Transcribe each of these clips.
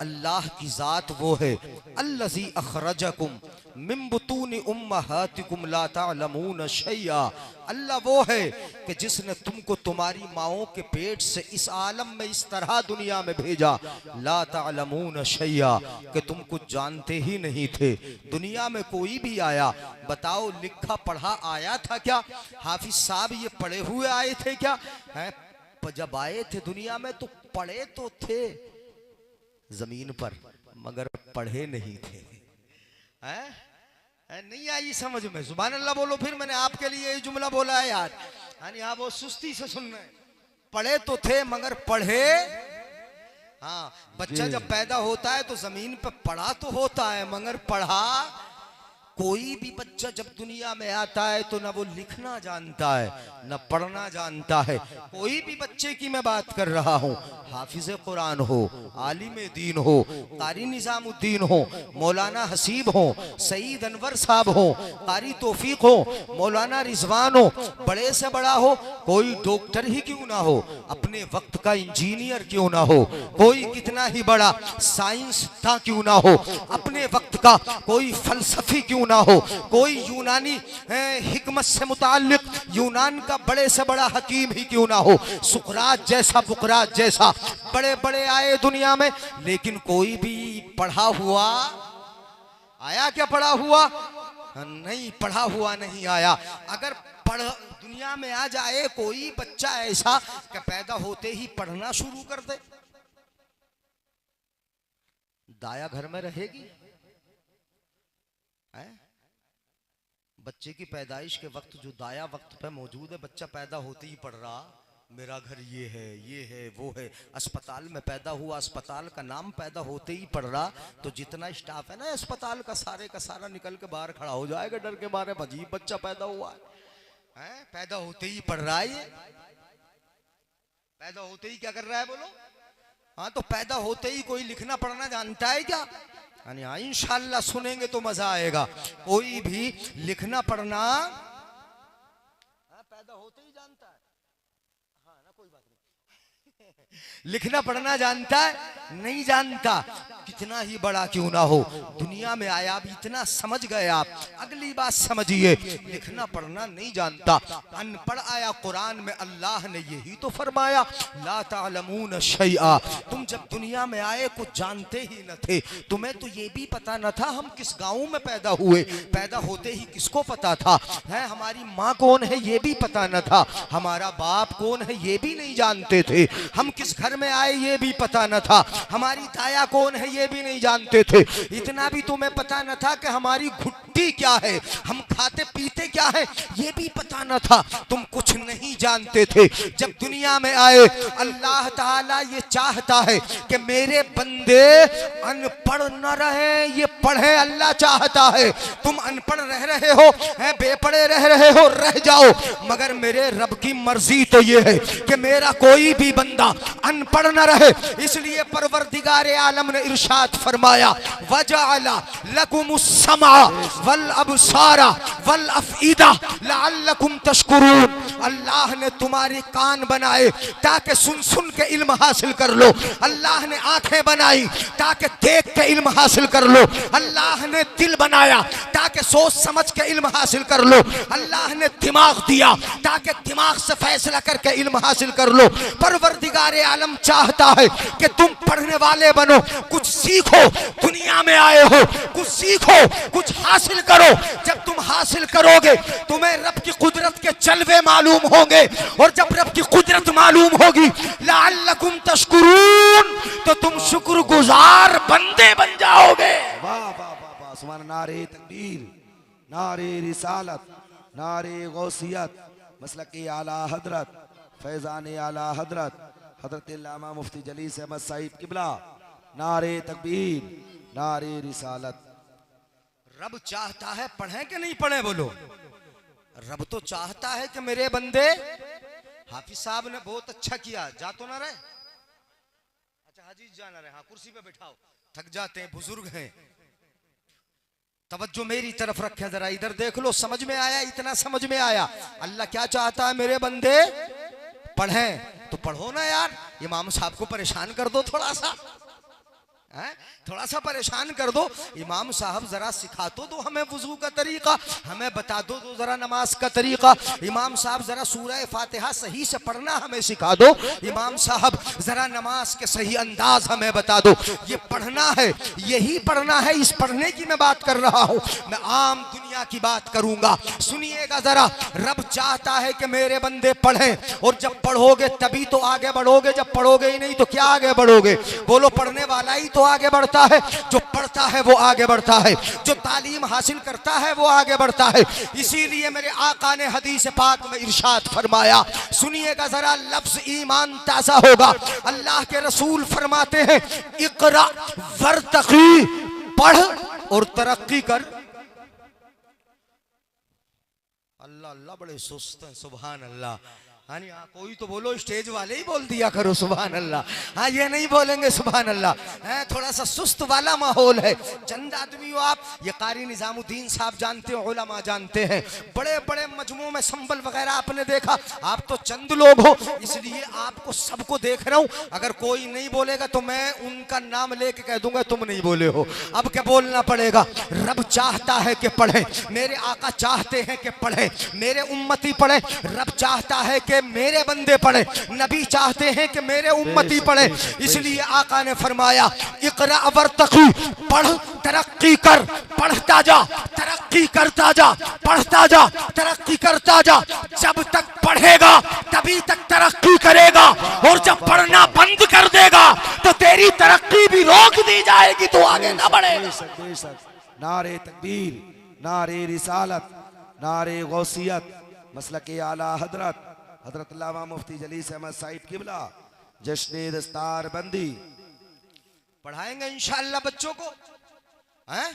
अल्लाह की जात वो है अल्लज़ी अखरजकुम मिन बुतूनि उम्महातिकुम ला तालमून शैया। अल्लाह वो है कि जिसने तुमको तुम्हारी माओं के पेट से इस आलम में इस तरह दुनिया में भेजा, ला तालमून शैया, कि तुम कुछ जानते ही नहीं थे। दुनिया में कोई भी आया, बताओ लिखा पढ़ा आया था क्या? हाफिज साहब ये पढ़े हुए आए थे क्या? है जब आए थे दुनिया में तो पढ़े तो थे जमीन पर, मगर पढ़े नहीं थे। नहीं आई समझ में? सुभान अल्लाह बोलो। फिर मैंने आपके लिए ये जुमला बोला है यार, यानी आप वो सुस्ती से सुन रहे हैं। पढ़े तो थे मगर पढ़े। हाँ, बच्चा जब पैदा होता है तो जमीन पे पढ़ा तो होता है मगर पढ़ा। कोई भी बच्चा जब दुनिया में आता है तो ना वो लिखना जानता है ना पढ़ना जानता है। कोई भी बच्चे की मैं बात कर रहा हूँ, हाफिज कुरान हो, आलिम दीन हो, कारी निजामुद्दीन हो, मौलाना हसीब हो, सईद अनवर साहब हो, कारी तौफीक हो, मौलाना रिजवान हो, बड़े से बड़ा हो, कोई डॉक्टर ही क्यों ना हो, अपने वक्त का इंजीनियर क्यों ना हो, कोई कितना ही बड़ा साइंसदान क्यों ना हो, अपने वक्त का कोई फलसफी क्यों ना हो, कोई यूनानी हिकमत से मुताल्लिक यूनान का बड़े से बड़ा हकीम ही क्यों ना हो, सुकरात जैसा, बुकरात जैसा बड़े बड़े आए दुनिया में, लेकिन कोई भी पढ़ा हुआ आया क्या? पढ़ा हुआ नहीं, पढ़ा हुआ नहीं आया। अगर पढ़ दुनिया में आ जाए कोई बच्चा ऐसा कि पैदा होते ही पढ़ना शुरू कर दे, दाया घर में रहेगी? बच्चे की पैदाइश के वक्त जो दाया वक्त पे मौजूद है, बच्चा पैदा होते ही पढ़ रहा मेरा घर ये है वो है, अस्पताल में पैदा हुआ, अस्पताल का नाम पैदा होते ही पढ़ रहा, तो जितना स्टाफ है ना अस्पताल का सारा निकल के बाहर खड़ा हो जाएगा डर के मारे, अजीब बच्चा पैदा हुआ है। पैदा होते ही पढ़ रहा है ये, पैदा होते ही क्या कर रहा है बोलो? हाँ, तो पैदा होते ही कोई लिखना पढ़ना जानता है क्या? हाँ, इंशाअल्लाह सुनेंगे तो मजा आएगा। कोई भी लिखना पढ़ना पैदा होते ही जानता है? हाँ ना, कोई बात नहीं। लिखना पढ़ना जानता है? नहीं जानता। कितना ही बड़ा क्यों ना हो, दुनिया में आया भी इतना समझ गए आप। अगली बात समझिए, लिखना पढ़ना नहीं जानता, अनपढ़ आया कुरान में। अल्लाह ने यही तो फरमाया, ला तालमून शैआ। तुम जब दुनिया में आए कुछ जानते ही न थे, तुम्हें तो ये भी पता न था हम किस गांव में पैदा हुए। पैदा होते ही किसको पता था है हमारी माँ कौन है ये भी पता न था, हमारा बाप कौन है ये भी नहीं जानते थे, हम किस घर में आए ये भी पता न था, हमारी दाया कौन है ये भी नहीं जानते थे। इतना भी तुम्हें पता न था कि हमारी घुट्टी क्या है, हम खाते पीते क्या है ये भी पता न था। तुम कुछ नहीं जानते थे। जब दुनिया में आए अल्लाह ताला ये चाहता है कि मेरे बंदे अनपढ़ न रहे, ये पढ़े अल्लाह चाहता है। तुम अनपढ़ रह रहे हो, बेपढ़े रह रहे हो, रह जाओ, मगर मेरे रब की मर्जी तो ये है कि मेरा कोई भी बंदा अनपढ़ न रहे। इसलिए परवरदिगार आलम ने इरशाद फरमाया, वजअला लकुमुस्समा वल अबसारा वल अफईदा लअल्लकुम तशकुरून। अल्लाह ने तुम्हारे कान बनाए ताकि सुन सुन के इल्म हासिल कर लो। अल्लाह ने आंखें बनाई ताकि देख के इल्म हासिल कर लो। अल्लाह ने दिल बनाया ताकि सोच समझ के इल्म हासिल कर लो। अल्लाह ने दिमाग दिया ताकि दिमाग से फैसला करके इल्म हासिल कर लो। परवरदिगार आलम चाहता है कि तुम पढ़ने वाले बनो, कुछ सीखो, दुनिया में आए हो कुछ सीखो, कुछ हासिल करो। जब तुम हासिल करोगे तुम्हें रब की कुदरत के जलवे मालूम होंगे, और जब रब की कुदरत मालूम होगी लअल्लकुम तशकुरून, तो तुम शुक्रगुजार बंदे बन जाओगे। वाह वाह वाह वाह, सुभान। नारे तकबीर, नारे रिसालत, नारे गौसियत, मसलक आला हजरत, फैजान आला हजरत हजरत अल्लामा मुफ्ती जलीस अहमद साहिब किबला। नारे तकबीर, नारे रिसालत। रब चाहता है पढ़े कि नहीं पढ़े बोलो? रब तो चाहता है कि मेरे बंदे। हाफिज साहब ने बहुत अच्छा किया, जा तो ना रहे? अच्छा हाजी जाना रहे, हाँ कुर्सी पे बैठाओ, थक जाते हैं, बुजुर्ग हैं। तवज्जो मेरी तरफ रखे, जरा इधर देख लो। समझ में आया? इतना समझ में आया? अल्लाह क्या चाहता है? मेरे बंदे पढ़ें। तो पढ़ो ना यार, इमाम साहब को परेशान कर दो थोड़ा सा। थोड़ा सा परेशान कर दो, इमाम साहब जरा सिखा तो दो हमें वुजू का तरीका, हमें बता दो जरा नमाज का तरीका। इमाम साहब जरा सूरह फातिहा सही से पढ़ना हमें सिखा दो। इमाम साहब जरा नमाज के सही अंदाज हमें बता दो। ये पढ़ना है, यही पढ़ना है, इस पढ़ने की मैं बात कर रहा हूँ, मैं आम दुनिया की बात करूंगा। सुनिएगा जरा, रब चाहता है कि मेरे बंदे पढ़ें, और जब पढ़ोगे तभी तो आगे बढ़ोगे, जब पढ़ोगे ही नहीं तो क्या आगे बढ़ोगे? बोलो, पढ़ने वाला ही तो आगे बढ़ता है, जो पढ़ता है वो आगे बढ़ता है, जो तालीम हासिल करता है वो आगे बढ़ता है। इसीलिए मेरे आका ने हदीस पाक में इरशाद फरमाया, सुनिएगा जरा, लफ्ज ईमान ताज़ा होगा। अल्लाह के रसूल फरमाते हैं, इक़रा वर्तक़ी, पढ़ और तरक्की कर। अल्लाह अल्लाह, बड़े सुस्त हैं, सुभान अल्लाह। हाँ, कोई तो बोलो, स्टेज वाले ही बोल दिया करो सुभान अल्लाह। हाँ, ये नहीं बोलेंगे सुभान अल्लाह, है थोड़ा सा सुस्त वाला माहौल है। चंद आदमी हो आप, ये कारी निजामुद्दीन साहब जानते हो, उलमा जानते हैं, बड़े बड़े मजमू में संबल वगैरह आपने देखा। आप तो चंद लोग हो, इसलिए आपको सबको देख रहा हूँ। अगर कोई नहीं बोलेगा तो मैं उनका नाम लेके कह दूंगा तुम नहीं बोले हो। अब क्या बोलना पड़ेगा? रब चाहता है कि पढ़े, मेरे आका चाहते हैं कि पढ़े, मेरे उम्मती पढ़े। रब चाहता है कि मेरे बंदे पढ़े, नबी चाहते हैं कि मेरे उम्मती पढ़े। इसलिए आका ने फरमाया, इक़रा वर्तक़ी, पढ़ तरक्की कर, पढ़ता जा, तरक्की करता जा, पढ़ता जा, तरक्की करता जा। जब तक पढ़ेगा तभी तक तरक्की करेगा, और जब पढ़ना बंद कर देगा तो तेरी तरक्की भी रोक दी जाएगी, तो आगे ना बढ़ेगा। नारे तकबीर, नारे रिसालत, नारे गौसियत, मसलक आला हजरत हजरत अल्लामा मुफ्ती जलीस अहमद साहिब किबला, जश्न दस्तार बंदी। पढ़ाएंगे इंशाअल्लाह बच्चों को, हैं?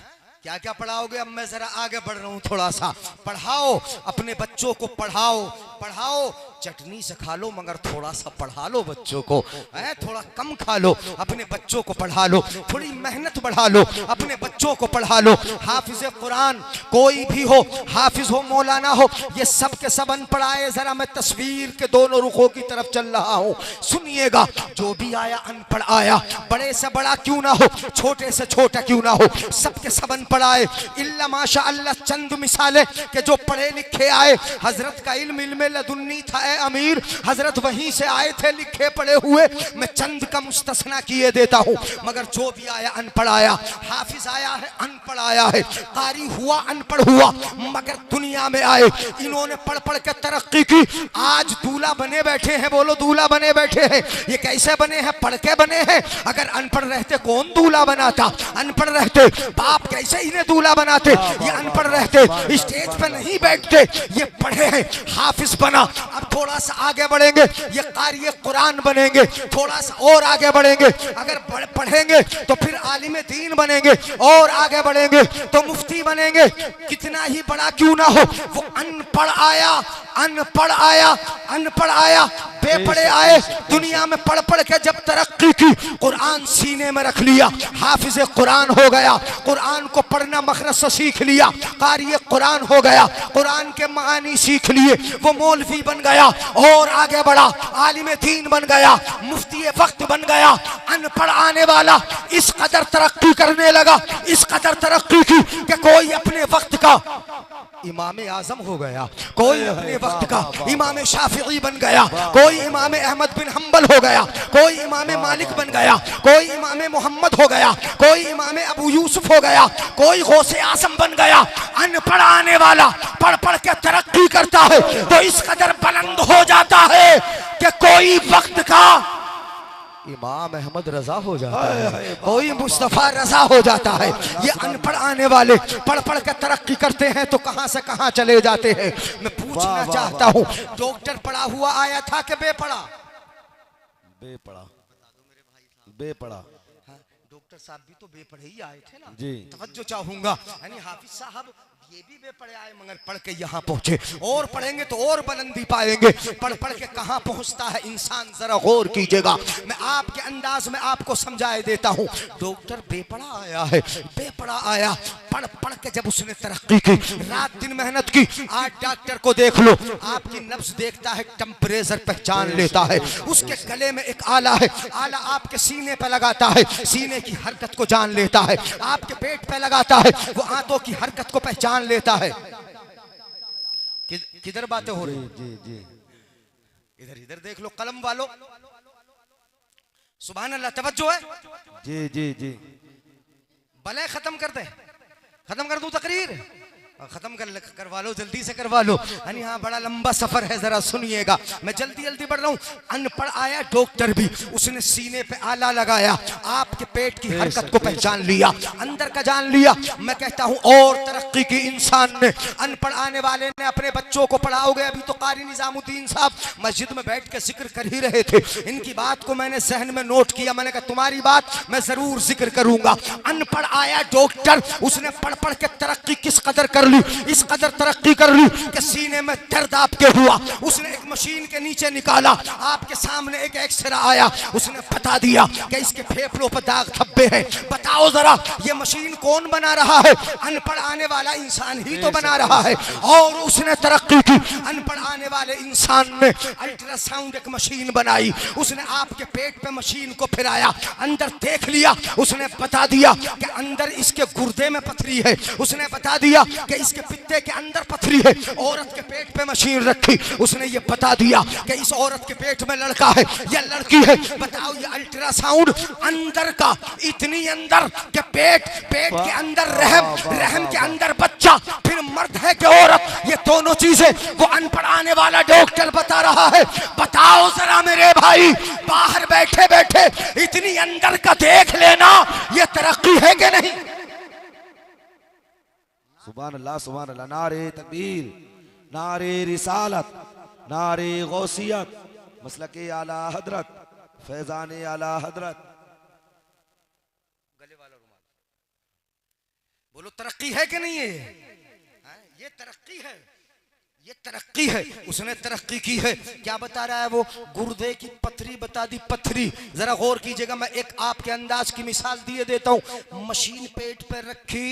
क्या क्या पढ़ाओगे? अब मैं जरा आगे बढ़ रहा हूँ, थोड़ा सा पढ़ाओ अपने बच्चों को, पढ़ाओ पढ़ाओ। चटनी से खा लो मगर थोड़ा सा पढ़ा लो बच्चों को, है थोड़ा कम खा लो, अपने बच्चों को पढ़ा लो, थोड़ी मेहनत बढ़ा लो, अपने बच्चों को पढ़ा लो। हाफिज कुरान कोई भी हो, हाफिज हो, मौलाना हो, ये सब के सब अनपढ़ आए। जरा मैं तस्वीर के दोनों रुखों की तरफ चल रहा हूँ, सुनिएगा। जो भी आया अनपढ़ आया, बड़े से बड़ा क्यों ना हो, छोटे से छोटा क्यों ना हो, सब के सब अनपढ़ आए। इल्ला माशा अल्लाह, चंद मिसालें के जो पढ़े लिखे आए। हजरत का इल्म लदुन्नी था अमीर, हजरत वहीं से आए थे लिखे पढ़े हुए। मैं चंद का मुस्तस्ना किए देता हूँ, मगर जो भी आया अनपढ़ आया। हाफिज आया है अनपढ़ आया है, कारी हुआ अनपढ़ हुआ, मगर दुनिया में आए। इन्होंने पढ़ पढ़ के तरक्की की, आज दूल्हा बने बैठे हैं। बोलो, दूल्हा बने बैठे हैं। ये कैसे बने हैं? पढ़ के बने हैं। अगर अनपढ़ रहते कौन दूल्हा बनाता? अनपढ़ रहते बाप कैसे इन्हें दूल्हा बनाते? ये अनपढ़ रहते स्टेज पे नहीं बैठते, ये पढ़े हैं, हाफिज बना। अब थोड़ा सा आगे बढ़ेंगे, ये कारी कुरान बनेंगे, थोड़ा सा और आगे बढ़ेंगे। अगर पढ़ेंगे तो फिर आलिम दीन बनेंगे, और आगे बढ़ेंगे तो मुफ्ती बनेंगे। कितना ही बड़ा क्यों ना हो, वो अनपढ़ आया, अनपढ़ आया, अनपढ़ आया, बेपढ़े आए। दुनिया में पढ़ पढ़ के जब तरक्की की, कुरान सीने में रख लिया, हाफिज कुरान हो गया, कुरान को पढ़ना मखरज से सीख लिया, कारी कुरान हो गया, कुरान के मानी सीख लिए, वो मौलवी बन गया, और आगे बढ़ा, आलिम दीन बन गया, मुफ्ती वक्त बन गया। अनपढ़ आने वाला इस कदर तरक्की करने लगा, इस कदर तरक्की की कि कोई अपने वक्त का इमाम आजम हो गया, कोई अपने वक्त का इमाम शाफिई बन गया, कोई इमाम अहमद बिन हम्बल हो गया, कोई इमाम मालिक बन गया, कोई इमाम मोहम्मद हो गया, कोई इमाम अबू यूसुफ हो गया, कोई गौसे आजम बन गया। अनपढ़ आने वाला पढ़ पढ़ के तरक्की करता है तो इस कदर बुलंद हो जाता है कि कोई वक्त का इमाम अहमद रजा हो जाता है, कोई मुस्तफा रजा हो जाता है। ये अनपढ़ आने वाले पढ़ पढ़ के तरक्की करते हैं तो कहां से कहां चले जाते हैं। मैं पूछना चाहता हूं, डॉक्टर पढ़ा हुआ आया था कि बेपढ़ा? बेपढ़ा, बेपढ़ा। डॉक्टर साहब भी तो बेपढ़े ही आए थे ना जी। तवज्जो चाहूंगा, यानी हाफिज साहब ये भी बेपड़े आए मगर पढ़ के यहाँ पहुंचे, और पढ़ेंगे तो और बुलंदी पाएंगे। पढ़ पढ़ के कहाँ पहुंचता है इंसान, जरा गौर कीजिएगा। मैं आपके अंदाज में आपको समझाए देता हूँ। डॉक्टर बेपड़ा आया है, बेपड़ा आया, पढ़ पढ़ के जब उसने तरक्की की, रात दिन मेहनत की। आज डॉक्टर को देख लो, आपकी नब्ज देखता है, टेम्परेचर पहचान लेता है, उसके गले में एक आला है, आला आपके सीने पे लगाता है, सीने की हरकत को जान लेता है, आपके पेट पे लगाता है, वो आंतों की हरकत को पहचान लेता है। किधर बातें हो रही? जी जी इधर इधर देख लो कलम वालों, सुभान अल्लाह, तवज्जो है। जी जी जी भले खत्म कर दे, खत्म कर दूं तकरीर, खत्म करवा लो, जल्दी से करवा लो। यानी हाँ बड़ा लंबा सफर है, जरा सुनिएगा, मैं जल्दी जल्दी बढ़ रहा हूँ। अनपढ़ आया डॉक्टर भी, उसने सीने पे आला लगाया, आपके पेट की हरकत को पहचान लिया, अंदर का जान लिया। मैं कहता हूँ और तरक्की की इंसान ने, अनपढ़ आने वाले ने अपने बच्चों को पढ़ाओगे। अभी तो कारी निजामुद्दीन साहब मस्जिद में बैठ के जिक्र कर ही रहे थे, इनकी बात को मैंने जहन में नोट किया। मैंने कहा तुम्हारी बात मैं जरूर जिक्र करूंगा। अनपढ़ आया डॉक्टर, उसने पढ़ पढ़ के तरक्की किस कदर कर ली, इस कदर तरक्की कर ली कि सीने में दर्द आपके हुआ। उसने एक मशीन के नीचे निकाला, आपके सामने एक एक्सरे आया, उसने बता दिया कि इसके फेफड़ों पर दाग धब्बे हैं। बताओ जरा ये मशीन कौन बना रहा है? अनपढ़ आने वाला इंसान ही तो बना रहा है। और उसने तरक्की की, अनपढ़ आने वाले इंसान ने अल्ट्रासाउंड एक मशीन बनाई, उसने आपके पेट पे मशीन को फिराया, अंदर देख लिया, उसने बता दिया कि अंदर इसके गुर्दे में पथरी है, उसने बता दिया कि इसके पित्ते के अंदर पथरी है। औरत के पेट पे मशीन रखी, उसने ये बता दिया कि इस औरत के पेट में लड़का है या लड़की है। बताओ ये अल्ट्रासाउंड अंदर का, इतनी अंदर के पेट के अंदर रहम के अंदर बच्चा, फिर मर्द है कि औरत, ये दोनों चीजें वो अनपढ़ आने वाला डॉक्टर बता रहा है। बताओ जरा मेरे भाई, बाहर बैठे बैठे इतनी अंदर का देख लेना, ये तरक्की है कि नहीं? सुभान अल्लाह, नारे तकबीर, नारे रिसालत, नारे गौसियत, मसलके आला हजरत, फैजान आला हजरत। गले वाला रुमाल बोलो, तरक्की है कि नहीं है? ये तरक्की है, ये तरक्की है। उसने तरक्की की है। क्या बता रहा है वो? गुर्दे की पथरी बता दी, पथरी। जरा गौर कीजिएगा, मैं एक आपके अंदाज की मिसाल दिए देता हूं। मशीन पेट पर रखी,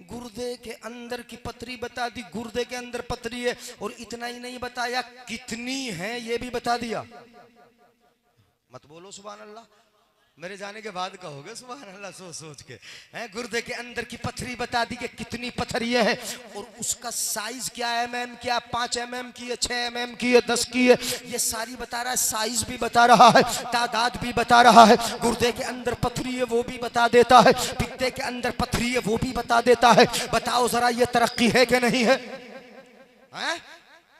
गुर्दे के अंदर की पथरी बता दी, गुर्दे के अंदर पथरी है, और इतना ही नहीं बताया कितनी है ये भी बता दिया। मत बोलो सुभान अल्लाह, मेरे जाने के बाद कहोगे सुभान अल्लाह सोच सोच के। हैं, गुर्दे के अंदर की पथरी बता दी कि कितनी पथरी है, और उसका साइज क्या है, mm क्या, 5 mm की है, 6 mm की है, 10 की है, ये सारी बता रहा है। साइज भी बता रहा है, तादाद भी बता रहा है। गुर्दे के अंदर पथरी है वो भी बता देता है, पित्ते के अंदर पथरी है वो भी बता देता है। बताओ जरा ये तरक्की है कि नहीं है? हैं?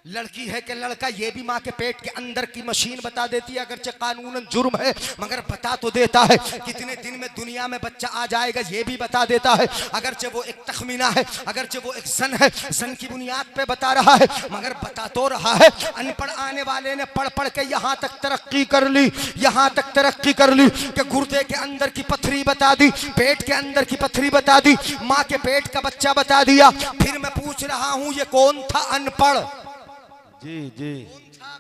लड़की है कि लड़का, ये भी माँ के पेट के अंदर की मशीन बता देती है। अगरचे कानूनन जुर्म है मगर बता तो देता है। कितने दिन में दुनिया में बच्चा आ जाएगा ये भी बता देता है। अगरचे वो एक तखमीना है, अगरचे वो एक जन है, जन की बुनियाद पे बता रहा है मगर बता तो रहा है। अनपढ़ आने वाले ने पढ़ पढ़ के यहाँ तक तरक्की कर ली, यहाँ तक तरक्की कर ली कि गुर्दे के अंदर की पथरी बता दी, पेट के अंदर की पथरी बता दी, माँ के पेट का बच्चा बता दिया। फिर मैं पूछ रहा हूँ ये कौन था अनपढ़? जी जी,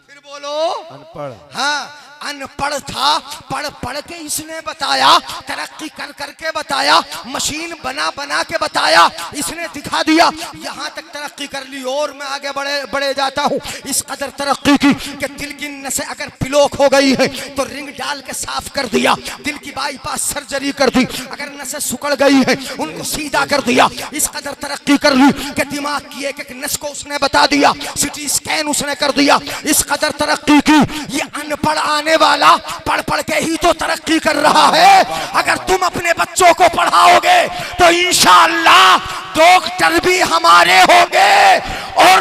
फिर बोलो, अनपढ़। हाँ अनपढ़ था, पढ़ पढ़ के इसने बताया, तरक्की कर करके बताया, मशीन बना बना के बताया, इसने दिखा दिया, यहाँ तक तरक्की कर ली। और मैं आगे बढ़े जाता हूँ। इस कदर तरक्की की कि दिल की नसें अगर ब्लॉक हो गई है तो रिंग डाल के साफ कर दिया, दिल की बाईपास सर्जरी कर दी, अगर नसें सुकड़ गई है उनको सीधा कर दिया। इस कदर तरक्की कर ली कि दिमाग की एक एक नस को उसने बता दिया, सिटी स्कैन उसने कर दिया। इस कदर तरक्की की। ये अनपढ़ आने वाला पढ़ पढ़ के ही तो तरक्की कर रहा है। अगर तुम अपने बच्चों को पढ़ाओगे तो इंशाअल्लाह डॉक्टर भी हमारे होंगे और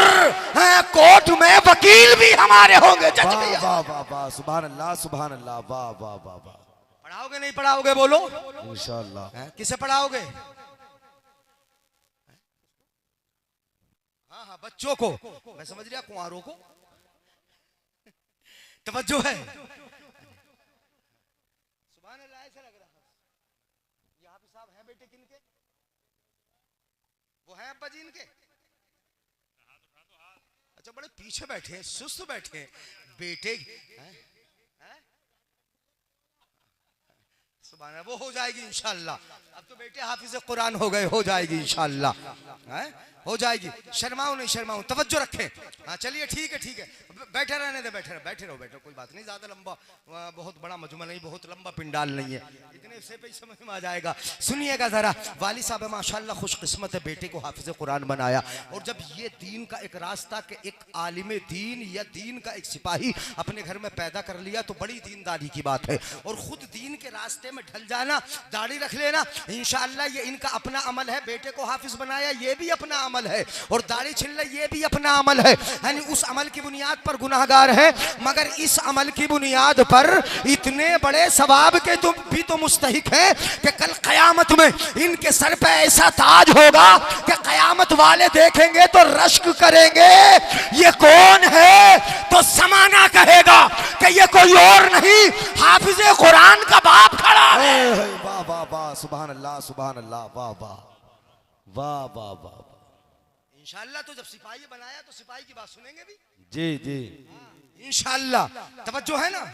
कोर्ट में वकील भी हमारे होंगे। जज भैया, वाह वाह वाह, सुभान अल्लाह, सुभान अल्लाह, वाह वाह वाह वाह। पढ़ाओगे नहीं पढ़ाओगे बोलो? इंशाअल्लाह। किसे पढ़ाओगे? हाँ हाँ बच्चों को, मैं समझ रहा कुंवारों को। तवज्जो है, सुभान अल्लाह। ऐसा लग रहा है यहाँ पे साहब है बेटे किनके? वो है अब्बा जी इनके? अच्छा, बड़े पीछे बैठे हैं, सुस्त बैठे हैं बेटे। हैं? हैं? सुभान अल्लाह, वो हो जाएगी इंशाअल्लाह। अब तो बेटे हाफिज कुरान हो गए, हो जाएगी इंशाअल्लाह। हैं? हो जाएगी, शर्माओ नहीं, शर्माओ, तवज्जो रखें। हाँ चलिए, ठीक है, ठीक है, बैठे रहने दे, बैठे रहो, कोई बात नहीं, ज्यादा लंबा, बहुत बड़ा मजमा नहीं, बहुत लंबा पिंडाल नहीं है, इतने से पे समझ में आ जाएगा। सुनिएगा जरा, वाली साहब माशाल्लाह खुशकिस्मत है, बेटे को हाफिज कुरान बनाया। और जब ये दीन का एक रास्ता के एक आलिम दीन या दीन का एक सिपाही अपने घर में पैदा कर लिया तो बड़ी दीनदारी की बात है। और खुद दीन के रास्ते में ढल जाना, दाढ़ी रख लेना, इंशाअल्लाह ये इनका अपना अमल है। बेटे को हाफिज बनाया, ये भी अपना अमल है, और दाढ़ी छिलना ये भी अपना अमल है। यानी उस अमल की बुनियाद पर गुनाहगार है, मगर इस अमल की बुनियाद पर इतने बड़े सवाब के तुम भी तो मुस्तहिक हैं कि कल कयामत में इनके सर पे ऐसा ताज होगा कि कयामत वाले देखेंगे तो रश्क करेंगे, ये कौन है? तो समाना कहेगा कि ये कोई और नहीं, हाफिज कुरान का बाप खड़ा है। वाह वाह वाह, सुभान अल्लाह, सुभान अल्लाह, वाह वाह वाह वाह वाह। इंशाअल्लाह तो जब सिपाही बनाया तो सिपाही की बात सुनेंगे भी। जी जी, इंशाअल्लाह, तवज्जो है ना।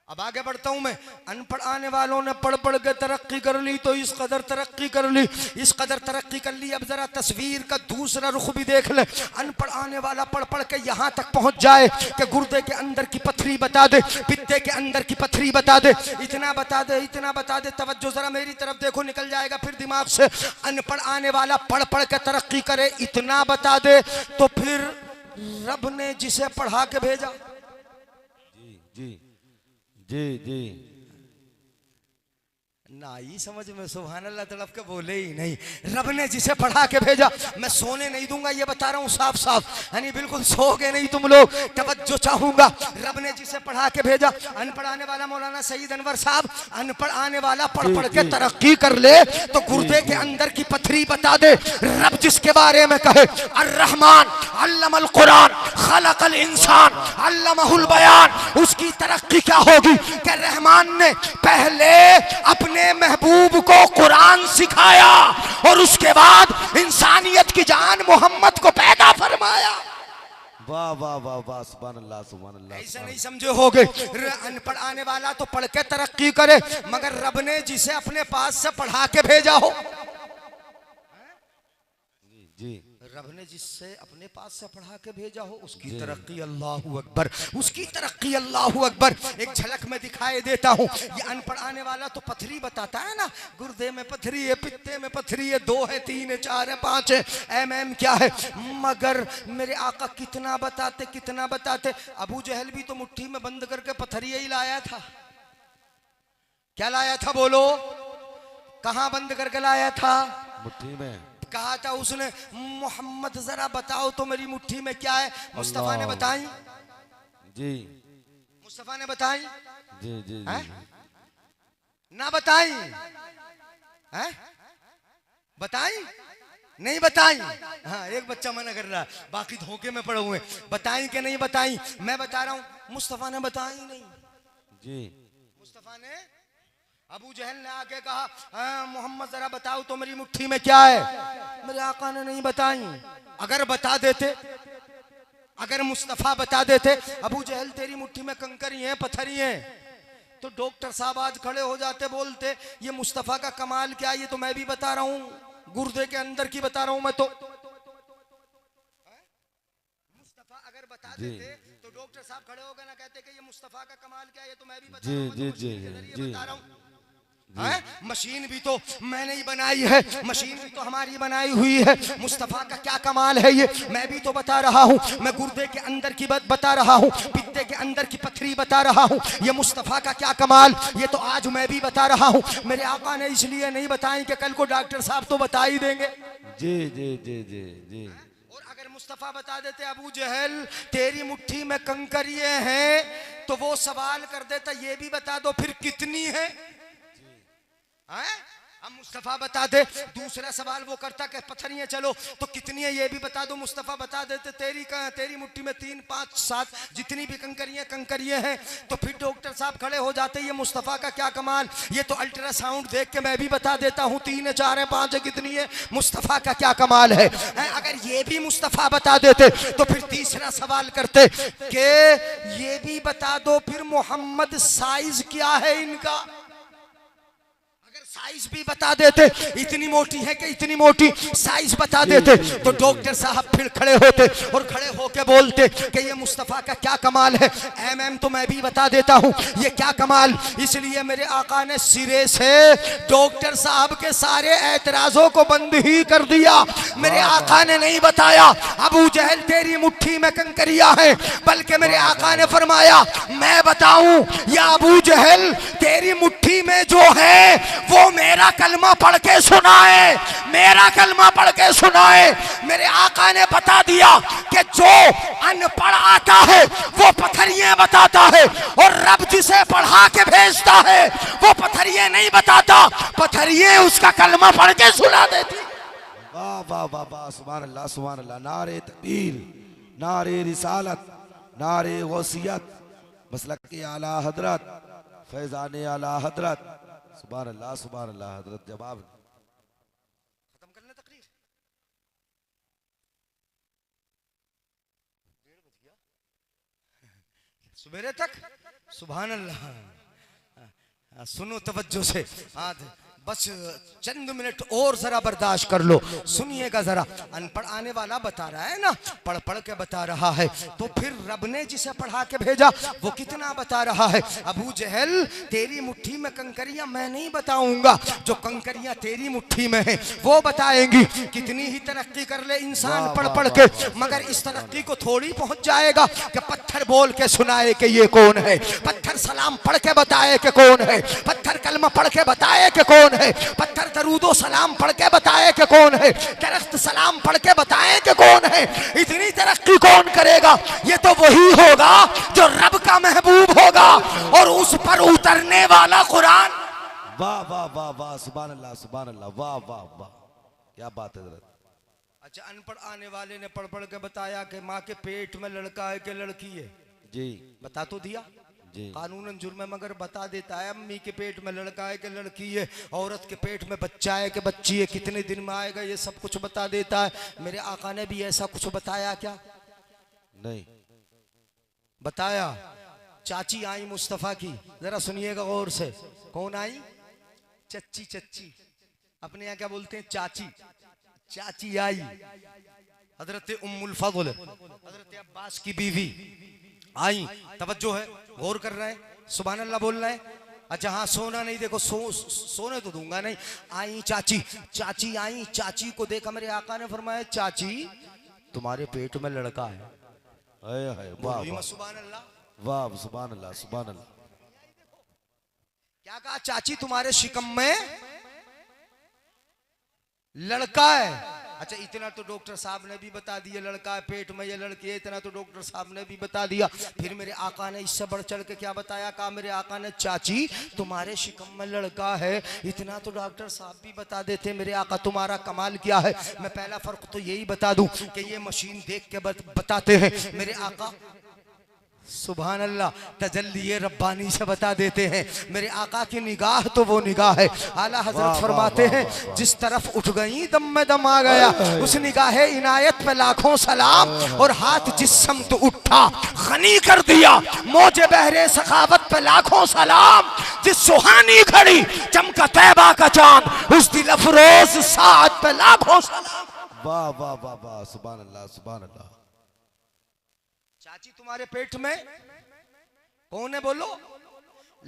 अब आगे बढ़ता हूं मैं। अनपढ़ आने वालों ने पढ़ पढ़ के तरक्की कर ली, तो इस कदर तरक्की कर ली, इस कदर तरक्की कर ली। अब जरा तस्वीर का दूसरा रुख भी देख ले। अनपढ़ आने वाला पढ़ पढ़ के यहाँ तक पहुंच जाए कि गुर्दे के अंदर की पथरी बता दे, पित्ते के अंदर की पथरी बता दे, इतना बता दे, इतना बता दे। तवज्जो जरा मेरी तरफ देखो, निकल जाएगा फिर दिमाग से। अनपढ़ आने वाला पढ़ पढ़ के तरक्की करे, इतना बता दे, तो फिर रब ने जिसे पढ़ा के भेजा। जी जी जी जी, ना ही समझ में, सुभान अल्लाह, तड़प के बोले ही नहीं। रब ने जिसे पढ़ा के भेजा, मैं सोने नहीं दूंगा, ये बता रहा हूँ साफ साफ, यानी बिल्कुल सोगे नहीं तुम लोग, तवज्जो चाहूंगा। रब ने जिसे पढ़ा के भेजा। अनपढ़ आने वाला मौलाना सईद अनवर साहब, अनपढ़ आने वाला पढ़ पढ़ के तरक्की कर ले तो गुर्दे के अंदर की पथरी बता दे। रब जिसके बारे में कहे अर्रहमान अल्लमल कुरान खलकल इंसान अल्लमहुल बयान, उसकी तरक्की क्या होगी कि रहमान ने पहले अपने महबूब को कुरान सिखाया और उसके बाद इंसानियत की जान मोहम्मद को पैदा फरमाया। वाह वाह वाह वाह, सुभान अल्लाह, सुभान अल्लाह। ऐसा नहीं समझे होगे, अनपढ़ आने वाला तो पढ़ के तरक्की करे, मगर रब ने जिसे अपने पास से पढ़ा के भेजा हो। जी, रब ने जिससे अपने पास से पढ़ा के भेजा हो, उसकी तरक्की अल्लाहू अकबर, उसकी तरक्की अल्लाहू अकबर। एक झलक में दिखाई देता हूँ। ये अनपढ़ आने वाला तो पथरी बताता है ना, गुर्दे में पथरी है, पित्ते में पथरी है, 2 है, 3 है, 4 है, 5 है, एम क्या है, मगर मेरे आका कितना बताते, कितना बताते। अबू जहल भी तो मुट्ठी में बंद करके पथरी ही लाया था। क्या लाया था बोलो? कहाँ बंद करके लाया था? मुट्ठी में। कहा था उसने, मोहम्मद जरा बताओ तो मेरी मुट्ठी में क्या है। मुस्तफा ने बताई। जी, मुस्तफा ने बताई। जी जी, है? ना बताई है? बताई नहीं बताई। हाँ, एक बच्चा मना कर रहा, बाकी धोखे में पड़े हुए। बताई कि नहीं बताई? मैं बता रहा हूँ, मुस्तफा ने बताई नहीं। जी, मुस्तफा ने, अबू जहल ने आके कहा, मोहम्मद जरा बताओ तो मेरी मुट्ठी में क्या है। मेरे आका ने नहीं बताई। अगर बता देते, अगर मुस्तफा बता देते, अबू जहल तेरी मुट्ठी में कंकरी है, पत्थरी है, तो डॉक्टर साहब आज खड़े हो जाते, बोलते ये मुस्तफा का कमाल क्या है, ये तो मैं भी बता रहा हूँ, गुर्दे के अंदर की बता रहा हूँ मैं। तो मुस्तफा अगर बता देते तो डॉक्टर साहब खड़े हो गए ना, कहते कि ये मुस्तफा का कमाल क्या है, ये तो मैं भी बता रहा हूँ, जी जी जी, बता रहा हूँ। मशीन भी तो मैंने ही बनाई है, मशीन भी तो हमारी बनाई हुई है। मुस्तफा का क्या कमाल है, ये मैं भी तो बता रहा हूँ। मैं गुर्दे के अंदर की बात बता रहा हूँ, पित्ते के अंदर की पथरी बता रहा हूँ। ये मुस्तफा का क्या कमाल, ये तो आज मैं भी बता रहा हूँ। मेरे आका ने इसलिए नहीं बताई कि कल को डॉक्टर साहब तो बता ही देंगे। जी जी जी जी जी। और अगर मुस्तफा बता देते, अबू जहल तेरी मुट्ठी में कंकरिये हैं, तो वो सवाल कर देता, ये भी बता दो फिर कितनी है। अब मुस्तफ़ा बता दे। दूसरा सवाल वो करता कि पत्थरियां चलो तो कितनी है ये भी बता दो। मुस्तफ़ा बता देते तेरी मुट्ठी में 3 5 7 जितनी भी कंकरियां हैं। तो फिर डॉक्टर साहब खड़े हो जाते, ये मुस्तफ़ा का क्या कमाल, ये तो अल्ट्रासाउंड देख के मैं भी बता देता हूँ 3 है 4 है 5 है कितनी है, मुस्तफ़ा का क्या कमाल है। अगर ये भी मुस्तफ़ा बता देते तो फिर तीसरा सवाल करते कि ये भी बता दो फिर मोहम्मद साइज क्या है इनका। साइज भी बता देते, इतनी मोटी है कि इतनी मोटी, साइज बता देते तो डॉक्टर साहब फिर खड़े होते और खड़े होके बोलते कि ये मुस्तफ़ा का क्या कमाल है। एमएम तो मैं भी बता देता हूँ ये क्या कमाल। इसलिए मेरे आका ने सिरे से डॉक्टर साहब के सारे एतराजों को बंद ही कर दिया। मेरे आका ने नहीं बताया अबू जहल तेरी मुट्ठी में कंकरियां है, बल्कि मेरे आका ने फरमाया मैं बताऊं या अबू जहल तेरी मुट्ठी में जो है वो मेरा कलमा पढ़ के सुनाए, मेरा कलमा पढ़ के सुनाए। मेरे आका ने बता दिया कि जो अनपढ़ आता है वो पत्थरियां बताता है और रब जिसे पढ़ा के भेजता है वो पत्थरियां नहीं बताता, पत्थरियां उसका कलमा पढ़ के सुना देती। वाह वाह वाह वाह, सुभान अल्लाह सुभान अल्लाह। नारे तकबीर, नारे रिसालत, नारे गौसियत, मसलक के आला हजरत, फैजान आला हजरत, सुभान अल्लाह सुभान अल्लाह। हजरत जवाब खत्म कर ले तकरीर। 1:30 बज गया सवेरे तक। सुभान अल्लाह। सुनो तवज्जो से, बस चंद मिनट और जरा बर्दाश्त कर लो, सुनिएगा जरा। अनपढ़ आने वाला बता रहा है ना, पढ़ पढ़ के बता रहा है, तो फिर रब ने जिसे पढ़ा के भेजा वो कितना बता रहा है। अबू जहल तेरी मुट्ठी में कंकरियां मैं नहीं बताऊंगा, जो कंकरियां तेरी मुट्ठी में है वो बताएंगी। कितनी ही तरक्की कर ले इंसान पढ़ पढ़ के, मगर इस तरक्की को थोड़ी पहुंच जाएगा कि पत्थर बोल के सुनाए कि ये कौन है, पत्थर सलाम पढ़ के बताए कि कौन है, पत्थर कलमा पढ़ के बताए कि कौन है, पत्थर दरूदो सलाम पढ़ के बताए कि कौन है, दरख्त सलाम पढ़ के बताए कि कौन है। इतनी तरक्की कौन करेगा? ये तो वही होगा जो रब का महबूब होगा और उस पर उतरने वाला कुरान। वाह वाह वाह वाह, सुभान अल्लाह सुभान अल्लाह, वाह वाह वाह, क्या बात है हजरत। अच्छा, अनपढ़ आने वाले ने पढ़ पढ़ के बताया कि माँ के पेट में लड़का है कि लड़की है। जी बता तो दिया जी, कानूनन जुर्म है, मगर बता देता है अम्मी के पेट में लड़का है कि लड़की है, औरत के पेट में बच्चा है कि बच्ची है, कितने दिन में आएगा, ये सब कुछ बता देता है। मेरे आका ने भी ऐसा कुछ बताया क्या? नहीं बताया। चाची आई मुस्तफा की, जरा सुनिएगा गौर से। कौन आई? चच्ची। चच्ची अपने यहाँ क्या बोलते हैं? चाची। चाची आई हजरत उम्मुल फज़ल, हजरत अब्बास की बीवी आई। तवज्जो है, गौर कर रहे हैं, सुभान अल्लाह बोल रहे हैं। अच्छा हाँ, सोना नहीं, देखो सोने तो दूंगा नहीं। आई चाची, चाची आई, चाची को देखा मेरे आका ने फरमाया चाची तुम्हारे पेट में लड़का है। वाह वाह सुभान अल्लाह, वाह सुभान अल्लाह सुभान अल्लाह। क्या कहा? चाची तुम्हारे शिकम में लड़का है। अच्छा, इतना तो डॉक्टर साहब ने भी बता दिया, लड़का है पेट में, ये लड़की है, इतना तो डॉक्टर साहब ने भी बता दिया। फिर मेरे आका ने इससे बढ़ चढ़ के क्या बताया? कहा मेरे आका ने चाची तुम्हारे शिकम में लड़का है। इतना तो डॉक्टर साहब भी बता देते। मेरे आका तुम्हारा कमाल क्या है? मैं पहला फर्क तो यही बता दूं कि ये मशीन देख के बताते हैं। मेरे आका सुभान अल्लाह तजल्ली रब्बानी से बता देते हैं। मेरे आका की निगाह तो वो निगाह है, आला हजरत फरमाते हैं जिस तरफ उठ गई दम में दम आ गया, उस निगाह इनायत पे लाखों सलाम, और हाथ जिस समत उठा खनी कर दिया मौजे बहरे सखावत पे लाखों सलाम, जिस सुहानी घड़ी चमका तैबा का चांद, उस दिल अफरोज साथ पे लाखों सलाम। वाह वाह वाह वाह, सुभान अल्लाह सुभान अल्लाह। चाची तुम्हारे पेट में कौन है? बोलो।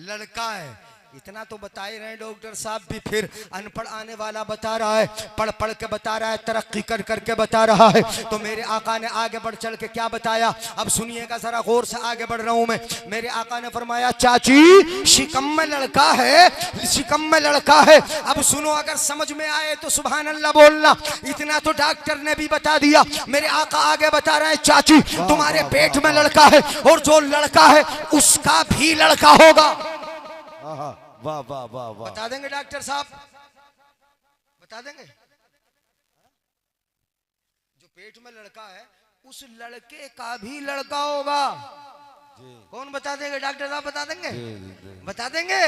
लड़का है। इतना तो बताए रहे डॉक्टर साहब भी, फिर अनपढ़ आने वाला बता रहा है, पढ़ पढ़ के बता रहा है, तरक्की कर करके बता रहा है। तो मेरे आका ने आगे बढ़ चल के क्या बताया? अब सुनिएगा जरा गौर से, आगे बढ़ रहा हूं मैं। मेरे आका ने फरमाया चाची शिकम में लड़का है, शिकम में लड़का है। अब सुनो, अगर समझ में आए तो सुभान अल्लाह बोलना। इतना तो डॉक्टर ने भी बता दिया। मेरे आका आगे बता रहे हैं चाची तुम्हारे पेट में लड़का है, और जो लड़का है उसका भी लड़का होगा। वाह वाह वाह वाह, बता देंगे डॉक्टर साहब? बता देंगे? जो पेट में लड़का है उस लड़के का भी लड़का होगा। कौन बता देंगे? डॉक्टर साहब बता देंगे? बता देंगे?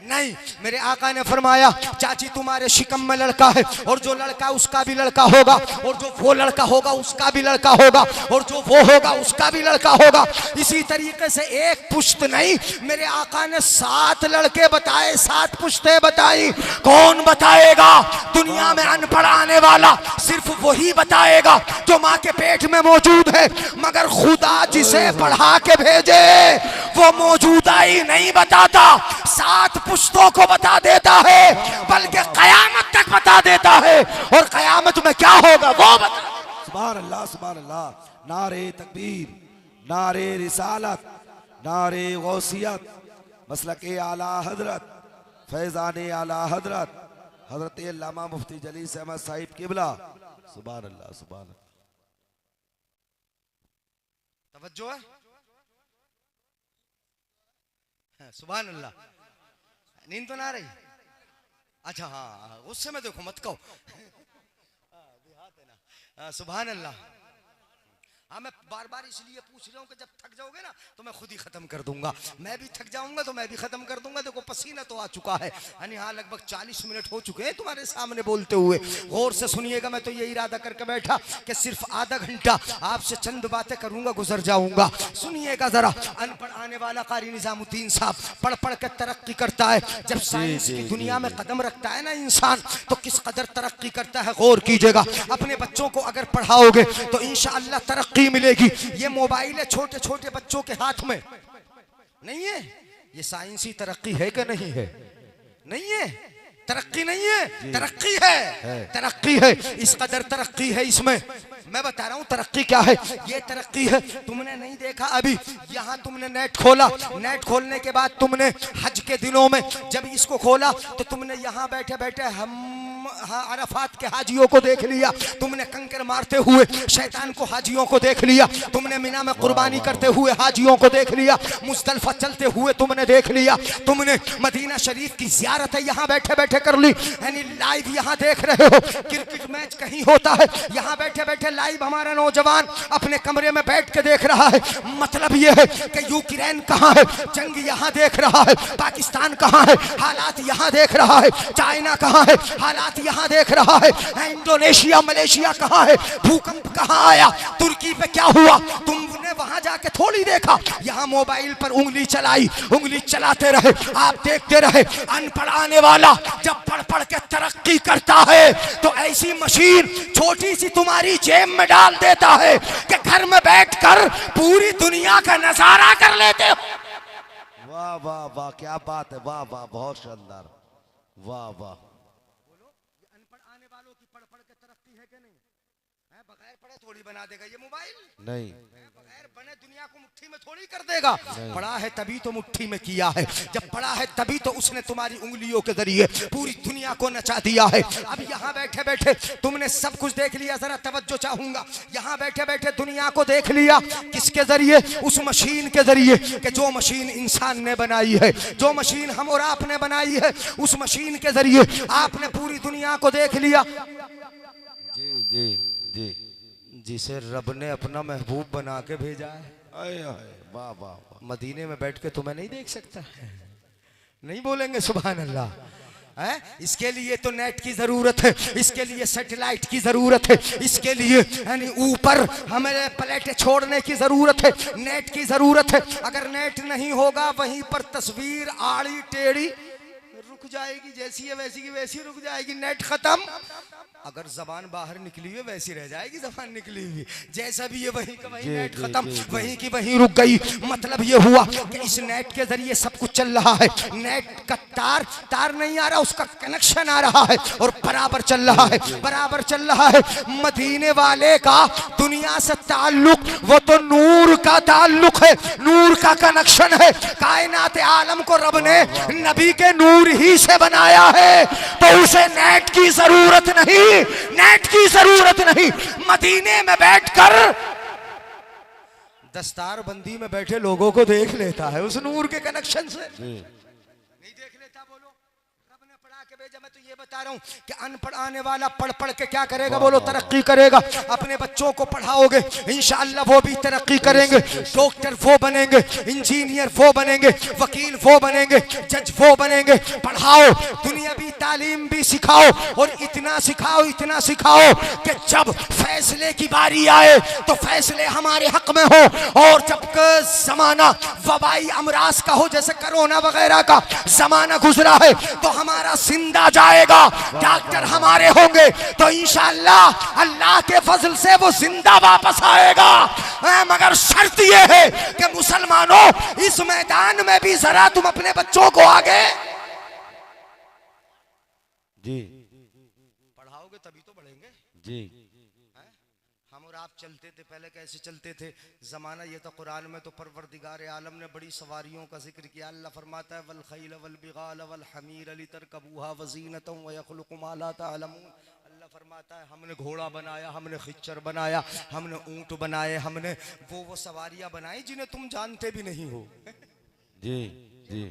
नहीं, मेरे आका ने फरमाया चाची तुम्हारे शिकम में लड़का है, और जो लड़का उसका भी लड़का होगा, और जो वो लड़का होगा उसका भी लड़का होगा, और जो वो होगा उसका भी लड़का होगा। इसी तरीके से एक पुश्त नहीं, मेरे आका ने 7 लड़के बताए, 7 पुश्तें बताई। कौन बताएगा? दुनिया में अनपढ़ आने वाला सिर्फ वही बताएगा जो माँ के पेट में मौजूद है, मगर खुदा जिसे पढ़ा के भेजे वो मौजूदा ही नहीं बताता, 7 पुश्तों को बता देता है, बल्कि कयामत तक बता देता है। और कयामत में क्या होगा वो बता। सुभान अल्लाह, सुभान अल्लाह। नारे तकबीर, नारे रिसालत, नारे गौसियत, मसलके आला हजरत, फैजाने आला हजरत, हजरत अल्लामा मुफ्ती जलीस अहमद साहिब किबला। सुभान अल्लाह, सुभान अल्लाह। तवज्जो है? सुभान अल्लाह। नींद तो ना आ रही? अच्छा हाँ, उससे मैं देखो मत कहो। देहात है ना। सुभान अल्लाह। हाँ, मैं बार बार इसलिए पूछ रहा हूँ कि जब थक जाओगे ना तो मैं खुद ही खत्म कर दूंगा। मैं भी थक जाऊंगा तो मैं भी खत्म कर दूंगा। देखो पसीना तो आ चुका है, यानी हाँ लगभग 40 मिनट हो चुके हैं तुम्हारे सामने बोलते हुए। गौर से सुनिएगा, मैं तो ये इरादा करके बैठा कि सिर्फ आधा घंटा आपसे चंद बातें करूंगा, गुजर जाऊंगा। सुनिएगा जरा, अनपढ़ आने वाला कारी निजामुद्दीन साहब पढ़ पढ़ के तरक्की करता है। जब साइंस की दुनिया में कदम रखता है ना इंसान, तो किस कदर तरक्की करता है गौर कीजिएगा। अपने बच्चों को अगर पढ़ाओगे तो इंशाअल्लाह तरक्की मिलेगी। ये मोबाइल है छोटे छोटे बच्चों के हाथ में, नहीं है? ये साइंसी तरक्की है कि नहीं है? नहीं है? तरक्की नहीं है, तरक्की है, तरक्की है। इस कदर तरक्की है इसमें। मैं बता रहा हूँ तरक्की क्या है। ये तरक्की है, तुमने नहीं देखा अभी यहाँ तुमने नेट खोला, नेट खोलने के बाद तुमने हज के दिनों में जब इसको खोला तो तुमने यहाँ बैठे बैठे हम अरफात के हाजियों को देख लिया, तुमने कंकर मारते हुए शैतान को हाजियों को देख लिया, तुमने मीना में कुर्बानी करते हुए हाजियों को देख लिया, मुज़दलिफा चलते हुए तुमने देख लिया, तुमने मदीना शरीफ की ज़ियारत है यहाँ बैठे बैठे कर ली, यानी लाइव यहाँ देख रहे हो। क्रिकेट मैच कहीं होता है, यहाँ बैठे बैठे लाइव हमारा नौजवान अपने कमरे में बैठ के देख रहा है। मतलब यह है कि यूक्रेन कहाँ है, जंग यहाँ देख रहा है, पाकिस्तान कहाँ है, हालात यहाँ देख रहा है, चाइना कहाँ है, हालात यहाँ देख रहा है, इंडोनेशिया मलेशिया कहाँ है, भूकंप कहाँ आया, तुर्की पे क्या हुआ, तुमने वहां जाके थोड़ी देखा, यहाँ मोबाइल पर उंगली चलाई, उंगली चलाते रहे, आप देखते रहे। अनपढ़ आने वाला जब पढ़ पढ़ के तरक्की करता है तो ऐसी मशीन छोटी सी तुम्हारी जेब में डाल देता है कि घर में बैठकर पूरी दुनिया का नजारा कर लेते हो। वाह वाह वाह, क्या बात है, वाह वाह, बहुत शानदार, वाह वाह। बगैर पढ़े थोड़ी बना देगा ये मोबाइल, नहीं, बगैर बने दुनिया को मुट्ठी में थोड़ी कर देगा। पढ़ा है तभी तो मुट्ठी में किया है, जब पढ़ा है तभी तो उसने तुम्हारी उंगलियों के जरिए पूरी दुनिया को नचा दिया है। अब यहाँ बैठे बैठे तुमने सब कुछ देख लिया, जरा तवज्जो चाहूंगा। यहाँ बैठे बैठे दुनिया को देख लिया, किसके जरिए? उस मशीन के जरिए, कि जो मशीन इंसान ने बनाई है, जो मशीन हम और आपने बनाई है, उस मशीन के जरिए आपने पूरी दुनिया को देख लिया। जी जी जी, जिसे रब ने अपना महबूब बना के भेजा है, आए आए, वाह वाह वाह। मदीने में बैठ के तुम्हें नहीं देख सकता है? नहीं बोलेंगे सुभान अल्लाह? है, इसके लिए तो नेट की जरूरत है, इसके लिए सैटेलाइट की जरूरत है, इसके लिए यानी ऊपर हमें प्लेटें छोड़ने की जरूरत है, नेट की जरूरत है। अगर नेट नहीं होगा वहीं पर तस्वीर आड़ी टेढ़ी रुक जाएगी, जैसी है वैसी की वैसी रुक जाएगी, नेट खत्म। अगर जबान बाहर निकली हुई वैसी रह जाएगी जबान निकली हुई, जैसा भी ये वहीं का वहीं नेट खत्म, वहीं की वहीं रुक गई। मतलब ये हुआ कि इस नेट के जरिए सब कुछ चल रहा है। नेट का तार नहीं आ रहा, उसका कनेक्शन आ रहा है और बराबर चल रहा है, बराबर चल रहा है। मदीने वाले का दुनिया से ताल्लुक, वो तो नूर का ताल्लुक है, नूर का कनेक्शन है। कायनात आलम को रब ने नबी के नूर ही से बनाया है, तो उसे नेट की जरूरत नहीं, नेट की जरूरत नहीं। मदीने में बैठकर दस्तार बंदी में बैठे लोगों को देख लेता है उस नूर के कनेक्शन से। नहीं देख लेता? बोलो, रब ने पढ़ा के भेजा, मैं तो ये बता रहा हूँ कि अनपढ़ आने वाला पढ़ पढ़ के क्या करेगा बोलो, तरक्की करेगा। अपने बच्चों को पढ़ाओगे इंशाअल्लाह वो भी तरक्की करेंगे, डॉक्टर वो बनेंगे, इंजीनियर वो बनेंगे, वकील वो बनेंगे, जज वो बनेंगे। पढ़ाओ, दुनियावी तालीम भी सिखाओ और इतना सिखाओ कि जब फैसले की बारी आए तो फैसले हमारे हक में हो। और जब जमाना वबाई अमराज का हो, जैसे कोरोना वगैरह का जमाना गुजरा है, तो हमारा जिंदा जाएगा, डॉक्टर हमारे होंगे तो इंशाअल्लाह अल्लाह के फजल से वो जिंदा वापस आएगा। मगर शर्त ये है कि मुसलमानों, इस मैदान में भी जरा तुम अपने बच्चों को आगे जी पढ़ाओगे तभी तो बढ़ेंगे। जी हम और आप चलते थे पहले, कैसे चलते थे जमाना ये तो कुरान में तो परवरदिगार आलम ने बड़ी सवारियों का जिक्र किया। अल्लाह फरमाता है वल खैल वल बिगाल वल हमीर लितरकबूहा वज़ीनतम व यखलुकु मा ला तअलमून। अल्लाह फरमाता है हमने घोड़ा बनाया, हमने खच्चर बनाया, हमने ऊंट बनाए, हमने वो सवारियां बनाई जिन्हें तुम जानते भी नहीं हो। जी जी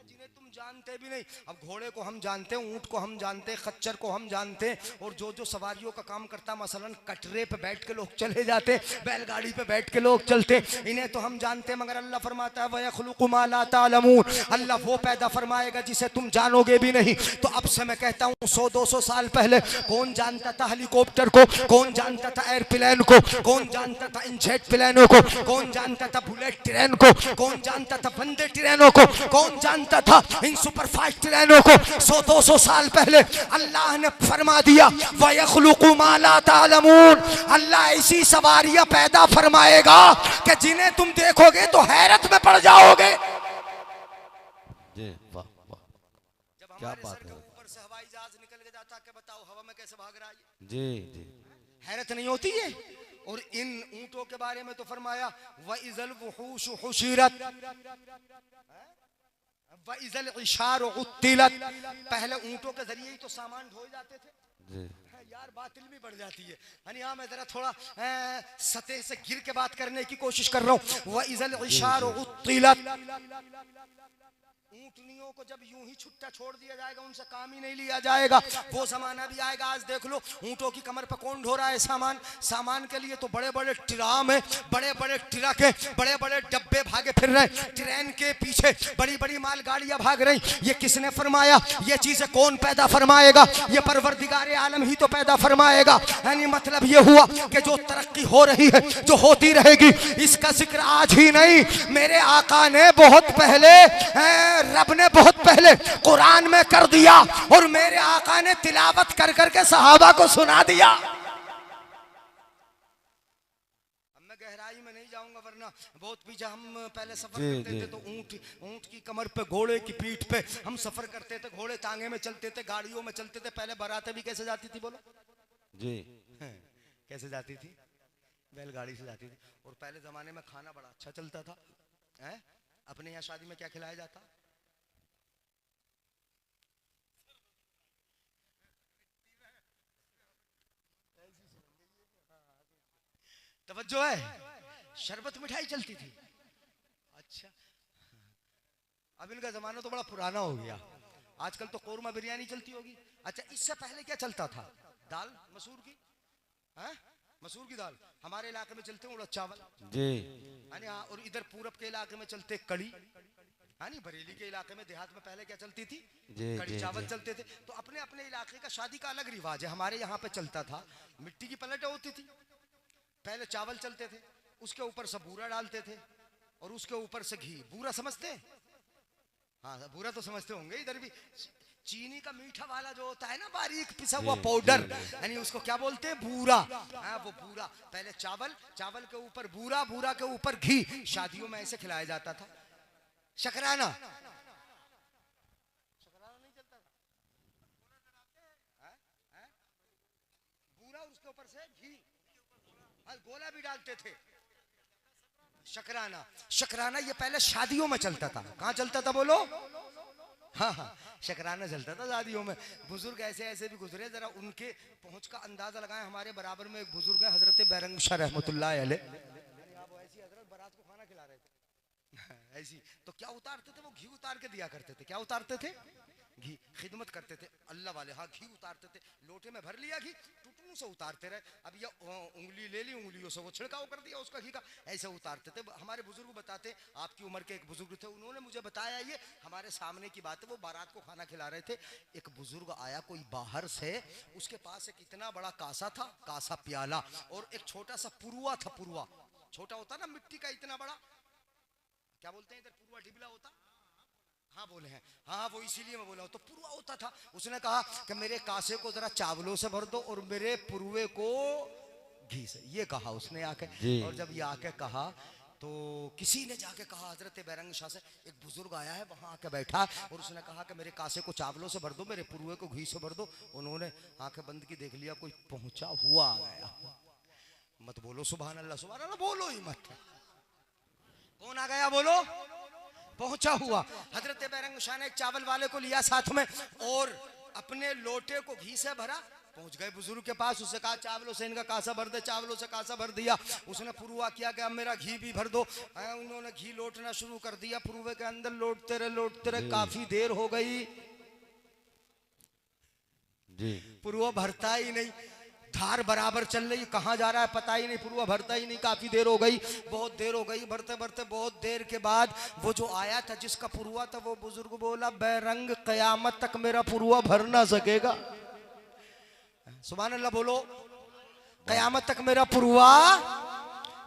जिन्हें तुम जानते भी नहीं। अब घोड़े को हम जानते हैं, ऊंट को हम जानते हैं, खच्चर को हम जानते हैं, और जो सवारियों का काम करता, मसलन कटरे पे बैठ के लोग चले जाते, बैलगाड़ी पे बैठ के लोग चलते, इन्हें तो हम जानते हैं। मगर अल्लाह फरमाता है वयखलुकु मा ला तअलमून, अल्लाह वो पैदा फरमाएगा जिसे तुम जानोगे भी नहीं। तो अब से मैं कहता हूँ 100-200 साल पहले कौन जानता था हेलीकॉप्टर को, कौन जानता था एयरप्लेन को, कौन जानता था इंजेट प्लेनों को, कौन जानता था बुलेट ट्रेन को, कौन जानता था वंदे ट्रेनों को, कौन जानता था इन सुपरफास्ट ट्रेनों को। 100-200 साल पहले अल्लाह ने फरमा दिया वयखलुकु मा ला तअलमून, अल्लाह ऐसी सवारियां पैदा फरमाएगा कि जिन्हें तुम देखोगे तो हैरत में पड़ जाओगे। जी वाह वाह, जब क्या हमारे बात सर के है। ऊपर से हवाई जहाज निकल के जाता कि बताओ हवा में कैसे भाग रहा है, जी जी हैरत नहीं होती है। और इन ऊंटों के बारे में तो फरमाया वइज़ल वुहूश हुशिरत वइज़ल इशार उत्तिलत, पहले ऊंटों के जरिए ही तो सामान ढोए जाते थे। जी यार बात इल्मी बढ़ जाती है। यानी हाँ मैं जरा थोड़ा सतह से गिर के बात करने की कोशिश कर रहा हूँ। वइज़ल इशार उत्तिलत, ऊंटनियों को जब यूं ही छुट्टा छोड़ दिया जाएगा, उनसे काम ही नहीं लिया जाएगा, वो जमाना भी आएगा। आज देख लो ऊंटों की कमर पर कौन ढो रहा है सामान के लिए तो बड़े बड़े ट्राम है, बड़े बड़े ट्रक है, बड़े बड़े डब्बे भागे फिर रहे, ट्रेन के पीछे बड़ी बड़ी मालगाड़ियां भाग रही। ये किसने फरमाया? ये चीजें कौन पैदा फरमाएगा? ये परवरदिगार आलम ही तो पैदा फरमाएगा। यानी मतलब ये हुआ कि जो तरक्की हो रही है, जो होती रहेगी, इसका जिक्र आज ही नहीं, मेरे आका ने बहुत पहले, रब ने बहुत पहले कुरान में कर दिया और मेरे आका ने तिलावत कर करके सहाबा को सुना दिया। अब मैं गहराई में नहीं जाऊंगा वरना बहुत पीछे हम पहले सफर करते थे तो ऊंट की कमर पे, घोड़े की पीठ पे हम सफर करते थे, घोड़े टांगे में चलते थे, गाड़ियों में चलते थे। पहले बारातें भी कैसे जाती थी बोलो? जी कैसे जाती थी? बैलगाड़ी से जाती थी। और पहले जमाने में खाना बड़ा अच्छा चलता था। अपने यहाँ शादी में क्या खिलाया जाता? तवज्जो है, शरबत मिठाई चलती थी। अच्छा, अब इनका जमाना तो बड़ा पुराना हो गया, आजकल तो कोरमा बिरयानी चलती होगी। अच्छा, इससे पहले क्या चलता था? दाल मसूर की, मसूर की दाल हमारे इलाके में चलते हैं, उड़द चावल जी। हाँ, और इधर पूरब के इलाके में चलते कड़ी। नहीं, बरेली के इलाके में देहात में पहले क्या चलती थी? कड़ी चावल चलते थे। तो अपने अपने इलाके का शादी का अलग रिवाज है। हमारे यहाँ पे चलता था मिट्टी की पलटें होती थी, पहले चावल चलते थे, उसके ऊपर से बूरा डालते थे और उसके ऊपर से घी। बूरा समझते हैं? हाँ, बूरा तो समझते होंगे। इधर भी चीनी का मीठा वाला जो होता है ना, बारीक पिसा हुआ पाउडर, यानी उसको क्या बोलते हैं? बूरा। वो बूरा, पहले चावल के ऊपर बूरा, बूरा के ऊपर घी। शादियों में ऐसे खिलाया जाता था। शकराना नहीं चलता था, बूरा उसके ऊपर से घी, गोला भी डालते थे। शकराना ये पहले शादियों में चलता था। कहाँ चलता था बोलो? हाँ, शकराना चलता था शादियों में। बुजुर्ग ऐसे ऐसे भी गुजरे, जरा उनके पहुंच का अंदाजा लगाएं। हमारे बराबर में एक बुजुर्ग है, हजरत बैरंग शाह रहमतुल्लाह अलैह। ऐसी हजरत बारात को खाना खिला रहे थे ऐसी, तो क्या उतारते थे वो? घी उतार के दिया करते थे। क्या उतारते थे? घी खिदमत करते थे अल्लाह वाले। हाँ घी उतारते थे, लोटे में भर लिया घी, टुटू से उतारते रहे। अब ये उंगली ले ली, उंगलियों से वो छिड़काव कर दिया उसका घी का, ऐसे उतारते थे। हमारे बुजुर्ग बताते, आपकी उम्र के एक बुजुर्ग थे, उन्होंने मुझे बताया, ये हमारे सामने की बात है। वो बारात को खाना खिला रहे थे, एक बुजुर्ग आया कोई बाहर से, उसके पास एक इतना बड़ा कासा था, कासा प्याला, और एक छोटा सा पुरुआ था। पुरुआ छोटा होता ना मिट्टी का, इतना बड़ा, क्या बोलते हैं इधर, पुरुआ ढिबला होता, हाँ बोले हैं, हाँ वो इसीलिए मैं बोला हूं। तो पुरुआ होता था। उसने कहा कि मेरे कासे को जरा चावलों से भर दो और मेरे पुरुए को घी से, ये कहा उसने आके। और जब ये आके कहा तो किसी ने जाके कहा, हजरत बैरंग शाह से एक बुजुर्ग आया है, वहां आके बैठा, और उसने कहा कि मेरे कासे को चावलों से भर दो, मेरे पुरुए को घी से भर दो। उन्होंने आंखें बंद की, देख लिया कोई पहुंचा हुआ आ गया। मत बोलो सुभान अल्लाह, सुभान अल्लाह बोलो ही मत। कौन आ गया बोलो? पहुंचा हुआ। हजरत बैरंग शाह ने एक चावल वाले को लिया साथ में और अपने लोटे को घी से भरा। पहुंच गए बुजुर्ग के पास, उससे कहा चावलों से इनका कासा भर दे, चावलों से कासा भर दिया। उसने पुरुआ किया कि अब मेरा घी भी भर दो। उन्होंने घी लोटना शुरू कर दिया, पुरुए के अंदर लोटते रहे, काफी देर हो गई जी, पुरुआ भरता ही नहीं, धार बराबर चल रही, कहाँ जा रहा है पता ही नहीं, पुरुआ भरता ही नहीं। काफी देर हो गई, बहुत देर हो गई, भरते भरते बहुत देर के बाद वो जो आया था जिसका पुरुआ था, वो बुजुर्ग बोला, बैरंग कयामत तक मेरा पुरुआ भर ना सकेगा। सुभान अल्लाह बोलो, कयामत तक मेरा पुरुआ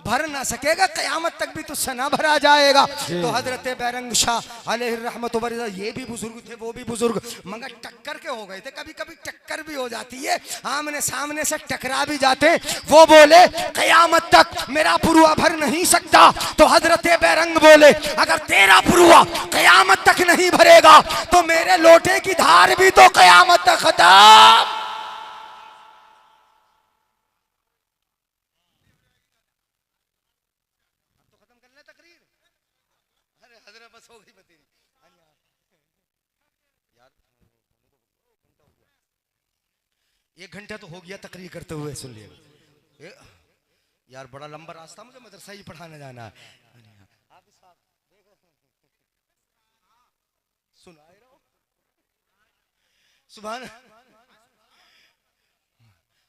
भर ना सकेगा, कयामत तक भी तुझसे ना भरा जाएगा। तो हजरत बैरंग शाह अलैहि रहमत व बरकत, ये भी बुजुर्ग थे, वो भी बुजुर्ग, मगर टक्कर के हो गए थे। कभी कभी टक्कर भी हो जाती है, आमने सामने से टकरा भी जाते। वो बोले कयामत तक मेरा पुरुआ भर नहीं सकता। तो हजरत बैरंग बोले, अगर तेरा पुरुआ कयामत तक नहीं भरेगा तो मेरे लोटे की धार भी तो कयामत तक खत्म। हो गई बतेरी यार, 1 घंटा तो हो गया तकरीर करते हुए, सुन लिए यार, बड़ा लंबा रास्ता, मुझे मदरसा ही पढ़ाने जाना है। सुनाए रहो सुभान।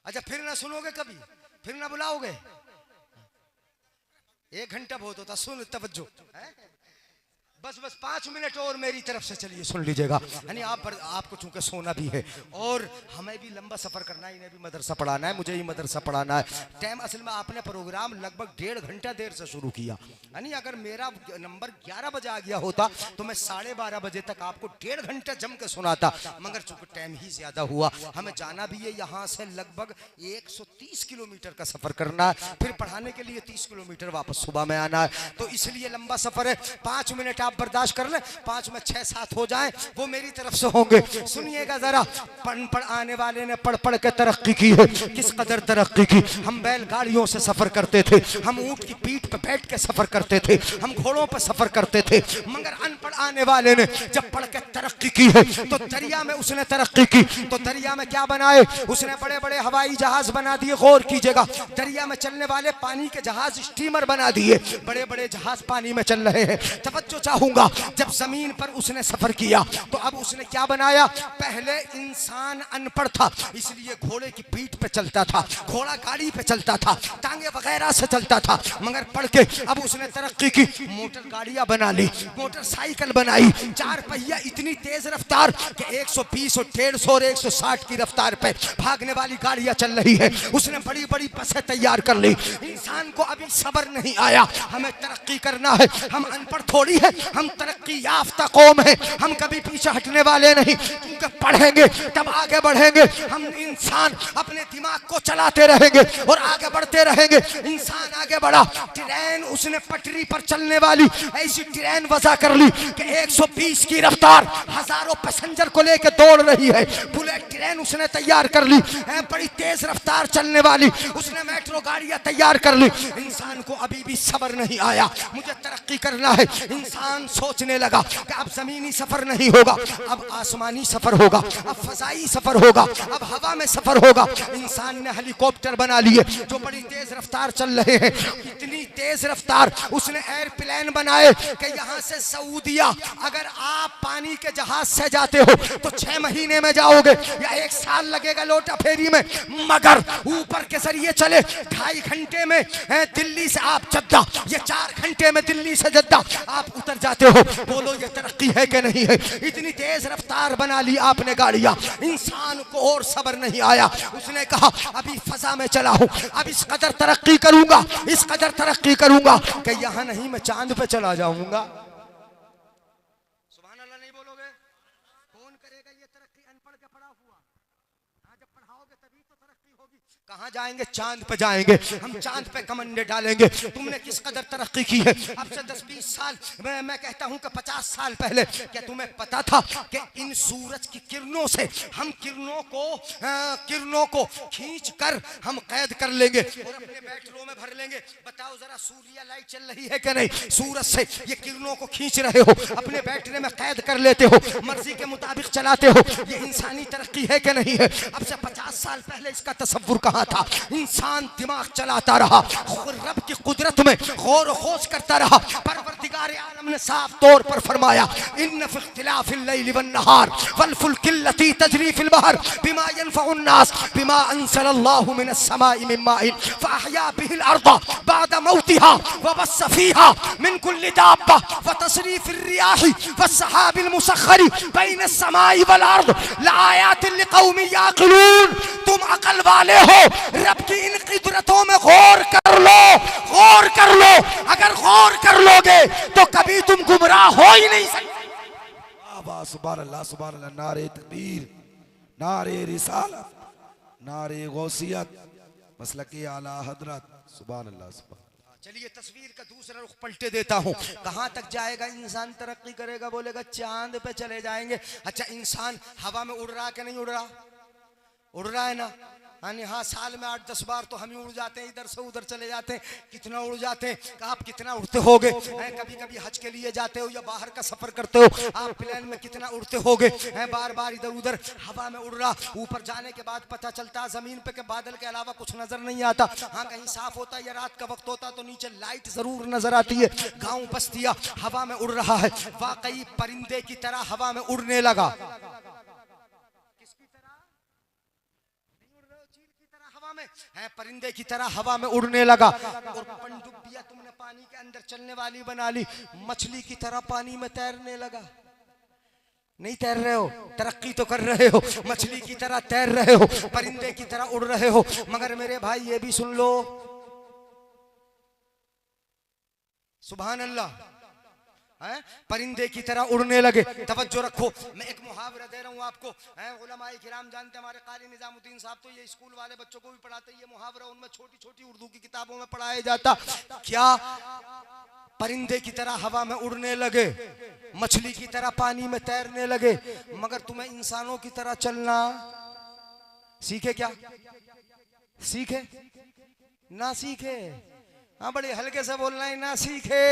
अच्छा फिर ना सुनोगे कभी, फिर ना बुलाओगे? 1 घंटा बहुत होता, सुन तवज्जो है? बस 5 मिनट और मेरी तरफ से चलिए सुन लीजिएगा। यानी आपको चूंकि सोना भी है और हमें भी लंबा सफर करना है, इन्हें भी मदरसा पढ़ाना है, मुझे ही मदरसा पढ़ाना है। टाइम असल में आपने प्रोग्राम लगभग 1.5 घंटा देर से शुरू किया। यानी अगर मेरा नंबर 11 बजे आ गया होता तो मैं 12:30 बजे तक आपको 1.5 घंटा जम के सुनाता, मगर चूंकि टाइम ही ज्यादा हुआ, हमें जाना भी है, यहाँ से लगभग 130 किलोमीटर का सफर करना है, फिर पढ़ाने के लिए 30 किलोमीटर वापस सुबह में आना है, तो इसलिए लंबा सफर है। 5 मिनट बर्दाश्त कर ले, 5 में 6-7 हो जाएं, वो मेरी तरफ से होंगे। सुनिएगा जरा, पढ़ आने वाले ने पढ़ के तरक्की की है। किस कदर तरक्की की? हम बैलगाड़ियों से सफर करते थे, हम ऊंट की पीठ पे बैठ के सफर करते थे, हम घोड़ों पे सफर करते थे, मगर अनपढ़ आने वाले ने जब पढ़ के तरक्की की है तो दरिया में उसने तरक्की की। तो दरिया में क्या बनाए उसने? बड़े बड़े हवाई जहाज बना दिए। गौर कीजिएगा, दरिया में चलने वाले पानी के जहाज स्टीमर बना दिए, बड़े बड़े जहाज पानी में चल रहे हैं। तवज्जो चाहूंगा, जब जमीन पर उसने सफर किया तो अब उसने क्या बनाया? पहले इंसान अनपढ़ था, इसलिए घोड़े की पीठ पे चलता था, घोड़ा गाड़ी पे चलता था, टांगे वगैरह से चलता था, मगर पढ़ के अब उसने तरक्की की, मोटर गाड़ियां बना ली, मोटरसाइकिल बनाई, 4 पहिया इतनी तेज रफ्तार कि 120 और 150 और 160 की रफ्तार पे भागने वाली गाड़ियां चल रही है। उसने बड़ी बड़ी बसें तैयार कर ली। इंसान को अभी सब्र नहीं आया, हमें तरक्की करना है, हम अनपढ़ थोड़ी है, हम तरक्की याफ्ता कौम है, हम कभी पीछे हटने वाले नहीं, क्योंकि पढ़ेंगे तब आगे बढ़ेंगे। हम इंसान अपने दिमाग को चलाते रहेंगे और आगे बढ़ते रहेंगे। इंसान आगे बढ़ा, ट्रेन उसने पटरी पर चलने वाली ऐसी ट्रेन वजह कर ली कि 120 की रफ्तार हजारों पैसेंजर को लेकर दौड़ रही है। बुलेट ट्रेन उसने तैयार कर ली, बड़ी तेज रफ्तार चलने वाली, उसने मेट्रो गाड़ियां तैयार कर ली। इंसान को अभी भी सब्र नहीं आया, मुझे तरक्की करना है। इंसान सोचने लगा कि अब जमीनी सफर नहीं होगा, अब आसमानी सफर होगा, अब फजाई सफर होगा, अब हवा में सफर होगा। इंसान ने हेलीकॉप्टर बना लिए जो बड़ी तेज रफ्तार चल रहे हैं, इतनी तेज रफ्तार उसने एयरप्लेन बनाए कि यहाँ से सऊदिया अगर आप पानी के जहाज से जाते हो तो 6 महीने में जाओगे या 1 साल लगेगा लोटा फेरी में, मगर ऊपर के जरिए चले 2.5 घंटे में दिल्ली से आप जद्दा, ये 4 घंटे में दिल्ली से जद्दा आप उतर जाते हो। बोलो ये तरक्की है कि नहीं है? इतनी तेज रफ्तार बना ली आपने गाड़ियां, इंसान को और सब्र नहीं आया। उसने कहा अभी फजा में चला हूं, अब इस कदर तरक्की करूंगा, इस कदर तरक्की करूंगा कि यहां नहीं मैं चांद पे चला जाऊंगा। सुभान अल्लाह नहीं बोलोगे? कौन करेगा ये तरक्की? अनपढ़ के पढ़ा हुआ। हाँ, जब पढ़ाओगे तभी तो तरक्की होगी। कहां जाएंगे? चांद पे जाएंगे, हम चांद पे कमंडे डालेंगे। तुमने किस कदर तरक्की की है? अब से 10-20 साल, मैं कहता हूं कि 50 साल पहले, क्या तुम्हें पता था कि इन सूरज की किरणों से हम किरणों को खींच कर हम कैद कर लेंगे और अपने बैटरों में भर लेंगे। बताओ जरा, सूर्य लाइट चल रही है कि नहीं? सूरज से ये किरणों को खींच रहे हो, अपने बैटरे में कैद कर लेते हो, मर्जी के मुताबिक चलाते हो। ये इंसानी तरक्की है कि नहीं है? अब से 50 साल पहले इसका तसव्वुर कहाँ था? इंसान दिमाग चलाता रहा, रब की कुदरत में गौर व खोज करता रहा। परवरदिगार आलम ने साफ तौर पर फरमाया, इन्न फी इख्तिलाफिल लैली वन नहार वल फुल्किल लती तजरी फिल बहर बिमा यनफउन नास बिमा अंज़लल्लाहु मिनस समाई मिन माइन फअहया बिहिल अर्द बाद मौतिहा व बस्स फीहा मिन कुल्लि दाब्बा व तसरीफिर रियाहि वस्सहाबिल मुसख्खरी बैनस समाई वल अर्द लआयातिन लिकौमि याक़िलून। तुम अकल वाले हो, रब की इन कुदरतों में गौर कर लो, गौर कर लो। अगर गौर कर लोगे तो कभी तुम गुमराह हो ही नहीं सकते। सुभान अल्लाह, सुभान अल्लाह। नारे तकबीर, नारे रिसालत, नारे गौसियत, मसलके आला हजरत। सुभान अल्लाह, सुभान। चलिए तस्वीर का दूसरा रुख पलटे देता हूँ। कहाँ तक जाएगा इंसान तरक्की करेगा? बोलेगा चांद पे चले जाएंगे। अच्छा, इंसान हवा में उड़ रहा कि नहीं उड़ रहा? उड़ रहा है ना? हाँ, साल में 8-10 बार तो हम ही उड़ जाते हैं, इधर से उधर चले जाते हैं। कितना उड़ जाते हैं? आप कितना उड़ते होगे? कभी कभी हज के लिए जाते हो या बाहर का सफर करते हो, आप प्लेन में कितना उड़ते होगे? बार बार इधर उधर हवा में उड़ रहा। ऊपर जाने के बाद पता चलता जमीन पे के बादल के अलावा कुछ नजर नहीं आता। हाँ, कहीं साफ होता या रात का वक्त होता तो नीचे लाइट जरूर नजर आती है। गाँव बस्तियां हवा में उड़ रहा है। वाकई परिंदे की तरह हवा में उड़ने लगा। परिंदे की तरह हवा में उड़ने लगा। और पनडुब्बियां तुमने पानी के अंदर चलने वाली बना ली, मछली की तरह पानी में तैरने लगा। नहीं तैर रहे हो, तरक्की तो कर रहे हो, मछली की तरह तैर रहे हो, परिंदे की तरह उड़ रहे हो। मगर मेरे भाई ये भी सुन लो, सुभान अल्लाह, परिंदे की तरह उड़ने लगे। तवज्जो रखो, मैं एक मुहावरा दे रहा हूँ आपको। उलमाए किराम जानते हैं, हमारे कारी निजामुद्दीन साहब तो ये स्कूल वाले बच्चों को भी पढ़ाते हैं। ये मुहावरा उनमें छोटी छोटी उर्दू की किताबों में पढ़ाया जाता। क्या? परिंदे की तरह हवा में उड़ने लगे, मछली की तरह पानी में तैरने लगे, मगर तुम्हें इंसानों की तरह चलना सीखे क्या? सीखे ना सीखे? हाँ, बड़े हल्के से बोलना है, ना सीखे।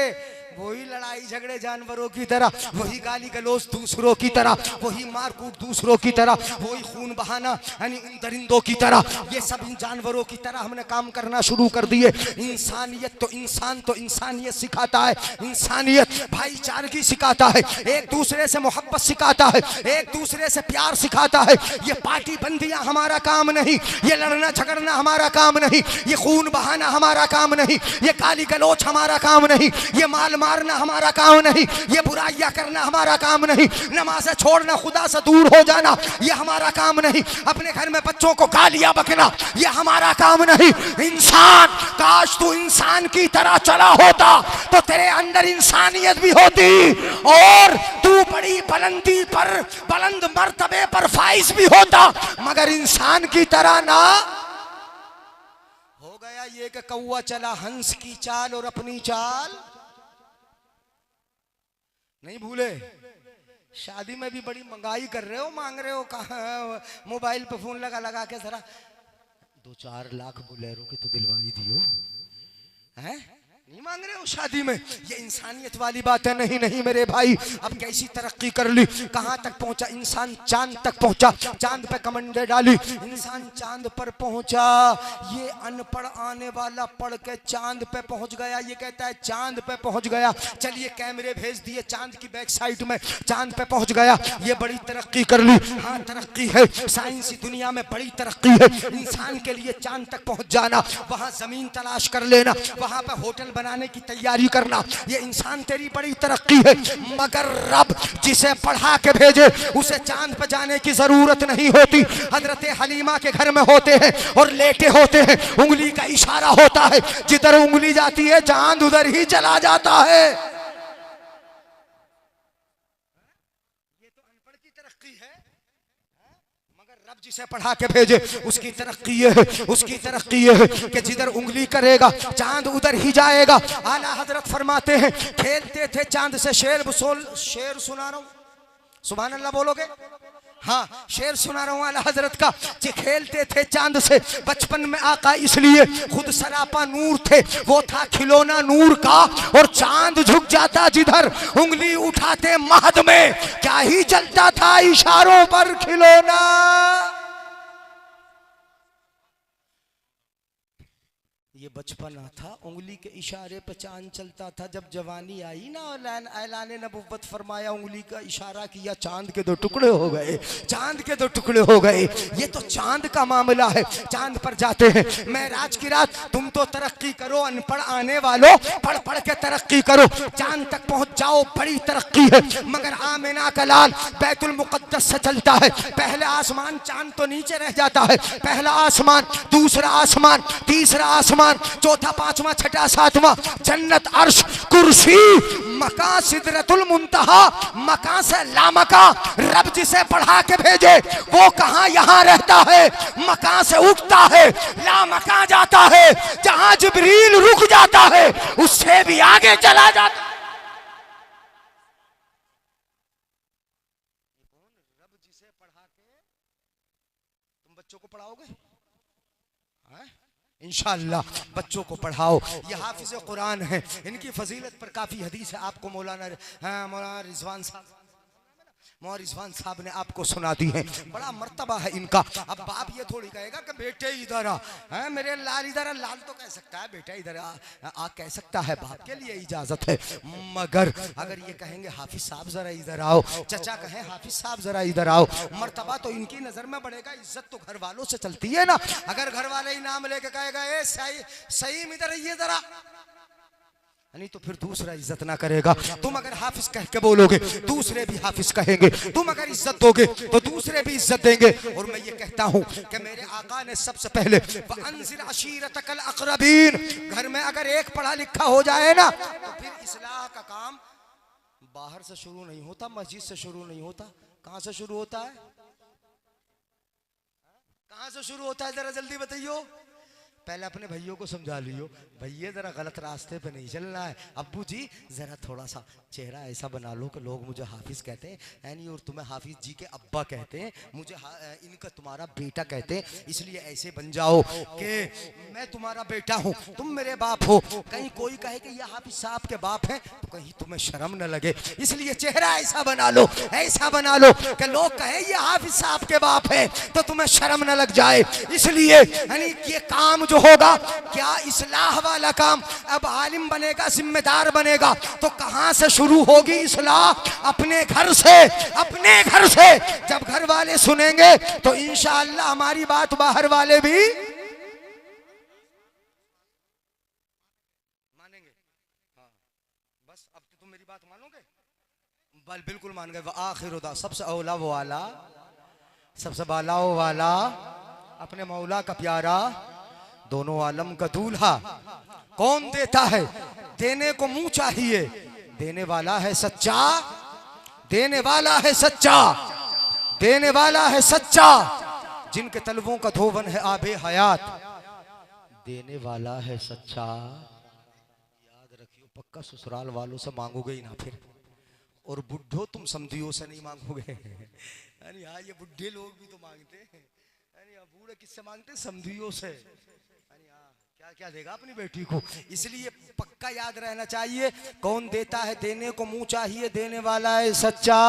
वही लड़ाई झगड़े जानवरों की तरह, वही गाली गलौज दूसरों की तरह, वही मारकूट दूसरों की तरह, वही खून बहाना यानी उन दरिंदों की तरह। ये सब इन जानवरों की तरह हमने काम करना शुरू कर दिए। इंसानियत तो इंसानियत सिखाता है, इंसानियत भाईचारगी सिखाता है, एक दूसरे से मोहब्बत सिखाता है, एक दूसरे से प्यार सिखाता है। ये पार्टी बंदियां हमारा काम नहीं, ये लड़ना झगड़ना हमारा काम नहीं, ये खून बहाना हमारा काम नहीं, ये गाली गलौज हमारा काम नहीं, ये माल मारना हमारा काम नहीं, ये बुराइयां करना हमारा काम नहीं, नमाज़ें छोड़ना, खुदा से दूर हो जाना, ये हमारा काम नहीं, अपने घर में बच्चों को गालियां बकना, ये हमारा काम नहीं। इंसान, काश तू इंसान की तरह चला होता तो तेरे अंदर इंसानियत भी होती और तू बड़ी बुलंदी पर, बुलंद मर्तबे पर फाइज भी होता, मगर इंसान की तरह ना हो गया। ये कि कौवा चला हंस की चाल और अपनी चाल नहीं भूले। शादी में भी बड़ी महंगाई कर रहे हो, मांग रहे हो, कहाँ मोबाइल पे फोन लगा लगा के जरा 2-4 लाख बोलेरो की तो दिलवाई दियो, हैं? नहीं मांग रहे हो शादी में, ये इंसानियत वाली बात है। नहीं नहीं मेरे भाई, अब कैसी तरक्की कर ली, कहां तक पहुंचा इंसान, चांद तक पहुंचा, चांद पे कमंडे डाली, इंसान चांद पर पहुंचा। ये अनपढ़ आने वाला पढ़ के चांद पे पहुंच गया, ये कहता है चांद पे पहुंच गया। चलिए कैमरे भेज दिए चांद की बैक साइड में, चांद पे पहुंच गया, ये बड़ी तरक्की कर ली। हाँ तरक्की है, साइंसी दुनिया में बड़ी तरक्की है। इंसान के लिए चांद तक पहुंच जाना, वहां जमीन तलाश कर लेना, वहां पे होटल बनाने की तैयारी करना, ये इंसान तेरी बड़ी तरक्की है। मगर रब जिसे पढ़ा के भेजे उसे चांद पे जाने की जरूरत नहीं होती। हजरत हलीमा के घर में होते हैं और लेटे होते हैं, उंगली का इशारा होता है, जिधर उंगली जाती है चांद उधर ही चला जाता है। ये तो अनपढ़ की तरक्की है, मगर रब जिसे पढ़ा के भेजे उसकी तरक्की ये है, उसकी तरक्की ये है कि जिधर उंगली करेगा चांद उधर ही जाएगा। आला हजरत फरमाते हैं खेलते थे चांद से, शेर सुना रहा हूं, सुभान अल्लाह बोलोगे? हाँ शेर सुना रहा हूं आला हजरत का, कि खेलते थे चांद से बचपन में आका, इसलिए खुद सरापा नूर थे, वो था खिलौना नूर का, और चांद झुक जाता जिधर उंगली उठाते महद में, क्या ही चलता था इशारों पर खिलौना। ये बचपना था, उंगली के इशारे पर चांद चलता था। जब जवानी आई ना, ऐलान नबुव्वत फरमाया, उंगली का इशारा किया, चांद के दो टुकड़े हो गए, चांद के दो टुकड़े हो गए। ये तो चांद का मामला है, चांद पर जाते हैं महराज की रात। तुम तो तरक्की करो अनपढ़ आने वालों, पढ़ पढ़ के तरक्की करो, चांद तक पहुंच जाओ, बड़ी तरक्की है। मगर आमिना का लाल बैतुल मुकद्दस से चलता है, पहले आसमान, चांद तो नीचे रह जाता है, पहला आसमान, दूसरा आसमान, तीसरा आसमान, चौथा, पांचवा, छठा, सातवां, जन्नत, अर्श, कुर्सी, मकां सिदरतुल मुंतहा, मकां से लामका। रब जिसे पढ़ा के भेजे वो कहां यहां रहता है, मकां से उठता है, लामका जाता है, जहां जिब्रील रुक जाता है उससे भी आगे चला जाता है। रब जिसे पढ़ा के तुम बच्चों को पढ़ाओगे, इंशाअल्लाह बच्चों को पढ़ाओ। ये हाफिज कुरान है, इनकी फजीलत पर काफ़ी हदीस है, आपको मौलाना रिजवान साहब ने आपको सुना दी है, बड़ा मर्तबा है इनका। अब बाप ये थोड़ी कहेगा कि बेटे इधर आ, मेरे लाल इधर आ, लाल तो कह सकता है, बेटा इधर आ कह सकता है, बाप के लिए इजाज़त है। मगर अगर ये कहेंगे हाफिज साहब ज़रा इधर आओ, चचा कहें हाफिज साहब ज़रा इधर आओ, मर्तबा तो इनकी नज़र में बढ़ेगा, इज्जत तो घर वालों से चलती है ना। अगर घर वाले ही नाम लेके कहेगा ए सही इधर आइए ज़रा, नहीं तो फिर दूसरा इज्जत ना करेगा। तुम अगर हाफिज कह के बोलोगे दूसरे भी हाफिज कहेंगे, तुम अगर इज्जत दोगे तो दूसरे भी इज्जत देंगे। और मैं ये कहता हूँ कि मेरे आका ने सबसे पहले वअंज़िर अशीरतकल अक़रबीन, घर में अगर एक पढ़ा लिखा हो जाए ना तो फिर इस्लाह का काम बाहर से शुरू नहीं होता, मस्जिद से शुरू नहीं होता। कहाँ से शुरू होता है, कहाँ से शुरू होता है, जरा जल्दी बताइयो। पहले अपने भैयों को समझा लियो, भैया जरा गलत रास्ते पे नहीं चलना है, अब्बू जी जरा थोड़ा सा चेहरा ऐसा बना लो कि लोग मुझे हाफिज कहते हैं, यानी और तुम्हें हाफिज जी के अब्बा कहते हैं, मुझे इनका तुम्हारा बेटा कहते हैं, इसलिए ऐसे बन जाओ कि मैं तुम्हारा बेटा हूँ, तुम मेरे बाप हो। कहीं कोई कहे कि ये हाफिज साहब के बाप हैं तो कहीं तुम्हें शर्म न लगे, इसलिए चेहरा ऐसा बना लो, ऐसा बना लो कि लोग कहे ये हाफिज साहब के बाप है तो तुम्हें शर्म न लग जाए। इसलिए यानी ये काम जो होगा क्या इस्लाह वाला काम, अब आलिम बनेगा, जिम्मेदार बनेगा तो कहां से शुरू होगी इस्लाह? अपने घर से, अपने घर से। जब घर वाले सुनेंगे तो इंशाअल्लाह हमारी बात बाहर वाले भी मानेंगे। हाँ बस अब तो तुम मेरी बात मानोगे, बिल्कुल मान गए। आखिर सबसे औला वाला, सबसे बाला वाला, अपने मौला का प्यारा, दोनों आलम का दूल्हा। कौन देता है? देने को मुंह चाहिए, देने वाला है सच्चा, देने वाला है सच्चा, देने वाला है सच्चा, जिनके तलवों का धोवन है आबे हयात, देने वाला है सच्चा। याद रखियो पक्का ससुराल वालों से मांगोगे ही ना फिर, और बुढ़ो तुम समझियो से नहीं मांगोगे। यानी हाँ ये बुढ़े लोग भी तो मांगते हैं, यानी बूढ़े किससे मांगते? समझियो से। क्या क्या देगा अपनी बेटी को। इसलिए पक्का याद रहना चाहिए, कौन देता है देने को मुंह चाहिए, देने वाला है सच्चा।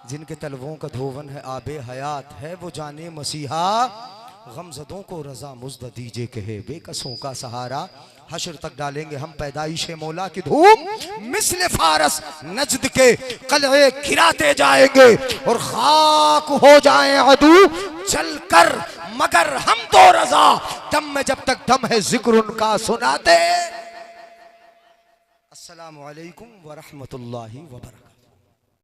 जिनके तलवों का धोवन है आबे हयात है वो जाने मसीहा, गमजदों को रजा मुज्द दीजिए कहे बेकसों का सहारा। हश्र तक डालेंगे हम पैदाइशे मौला की धूम, मिस्ल फारस नजद के कलहे गिराते जाएंगे और खाक हो जाएं अदू चल कर, मगर हम तो रजा दम में जब तक दम है जिक्र उनका सुनाते। अस्सलामु अलैकुम व रहमतुल्लाहि व बरकातहू।